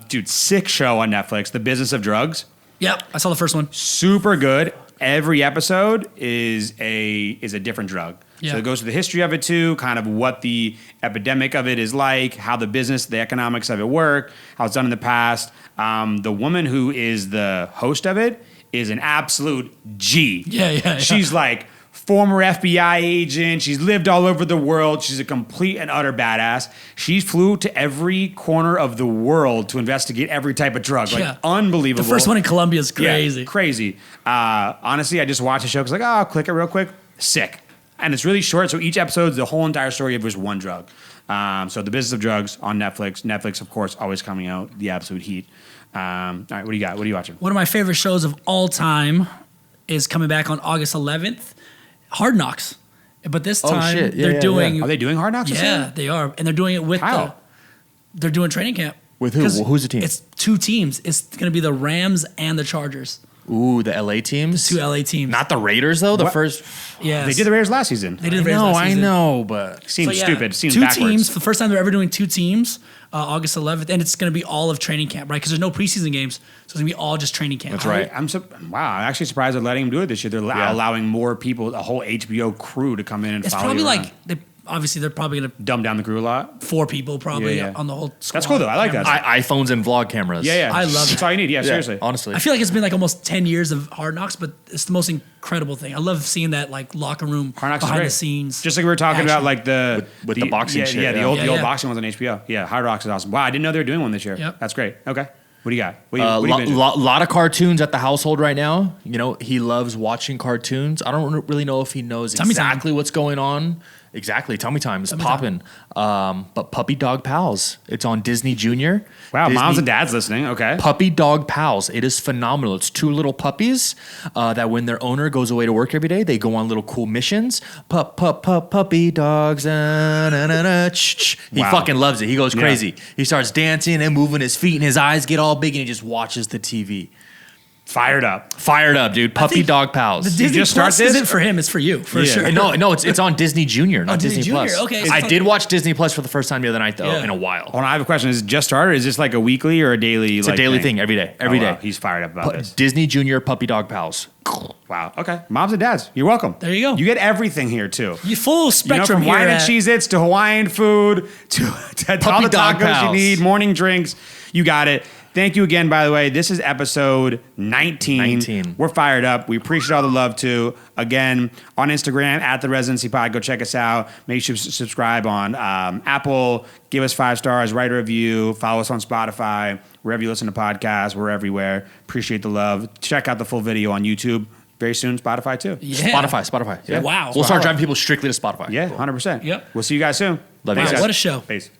dude. Sick show on Netflix, The Business of Drugs. Yep. I saw the first one. Super good. Every episode is a different drug. Yeah. So it goes to the history of it too, kind of what the epidemic of it is like, how the business, the economics of it work, how it's done in the past. The woman who is the host of it is an absolute G. Yeah. She's like former FBI agent. She's lived all over the world. She's a complete and utter badass. She flew to every corner of the world to investigate every type of drug. Like, unbelievable. The first one in Colombia is crazy. Yeah, crazy. Honestly, I just watched the show because, like, I'll click it real quick. Sick. And it's really short. So each episode is the whole entire story of just one drug. So The Business of Drugs on Netflix. Netflix, of course, always coming out. The absolute heat. All right, what do you got? What are you watching? One of my favorite shows of all time is coming back on August 11th. Hard Knocks. But this time they're doing... Are they doing Hard Knocks? Yeah, they are. And they're doing it with they're doing training camp. With who? Who's the team? It's two teams. It's going to be the Rams and the Chargers. Ooh, the LA teams? Two LA teams. Not the Raiders, though? The first... Yeah. They did the Raiders last season. They did the Raiders last season. I know, but... Seems stupid. Seems two backwards. teams. The first time they're ever doing two teams, August 11th. And it's going to be all of training camp, right? Because there's no preseason games. So it's going to be all just training camp. That's right. I'm actually surprised they're letting them do it this year. They're allowing more people, a whole HBO crew to come in and It's follow probably you like... around. Obviously, they're probably going to... Dumb down the crew a lot. 4 people probably on the whole squad. That's cool, though. I like that. iPhones and vlog cameras. Yeah. I love it. That's all you need. Yeah, seriously. Honestly. I feel like it's been like almost 10 years of Hard Knocks, but it's the most incredible thing. I love seeing that like locker room Hard Knocks is behind great. the scenes. Just like we were talking about, like the boxing shit, Yeah, the old Yeah. boxing ones on HBO. Yeah, Hard Knocks is awesome. Wow, I didn't know they were doing one this year. Yep. That's great. Okay, what do you got? What do you binging? lot of cartoons at the household right now. You know, he loves watching cartoons. I don't really know if he knows Tummy Time. exactly what's going on. Exactly, Tummy Time is Tummy popping. But Puppy Dog Pals, it's on Disney Junior. Wow, Disney, moms and dads listening. Okay. Puppy Dog Pals. It is phenomenal. It's 2 little puppies that when their owner goes away to work every day, they go on little cool missions. Puppy dogs. He Wow. fucking loves it. He goes Yeah. crazy. He starts dancing and moving his feet and his eyes get all big and he just watches the TV. Fired up. Fired up, dude. Puppy think Dog Pals. The Disney just start Plus this? isn't for him, it's for you, for Yeah. sure. No, it's on Disney Junior, not Disney Disney Plus. Junior, okay. I did watch Disney Plus for the first time the other night, though, Yeah. in a while. Hold on, I have a question. Is it just started? Is this like a weekly or a daily? It's a daily thing every day. Every day. Wow. He's fired up about this. Disney Junior Puppy Dog Pals. Wow. Okay. Moms and dads, you're welcome. There you go. You get everything here too. You full spectrum from here wine and at- Cheez-Its to Hawaiian food to all the Dog tacos you Pals. need, morning drinks. You got it. Thank you again, by the way. This is episode 19. We're fired up. We appreciate all the love, too. Again, on Instagram, at The Residency Pod. Go check us out. Make sure you subscribe on Apple. Give us 5 stars. Write a review. Follow us on Spotify. Wherever you listen to podcasts, we're everywhere. Appreciate the love. Check out the full video on YouTube. Very soon, Spotify, too. Yeah. Spotify. Yeah. Wow. We'll start driving people strictly to Spotify. Yeah, 100%. Yep. We'll see you guys soon. Love you Wow, guys. what a show. Peace.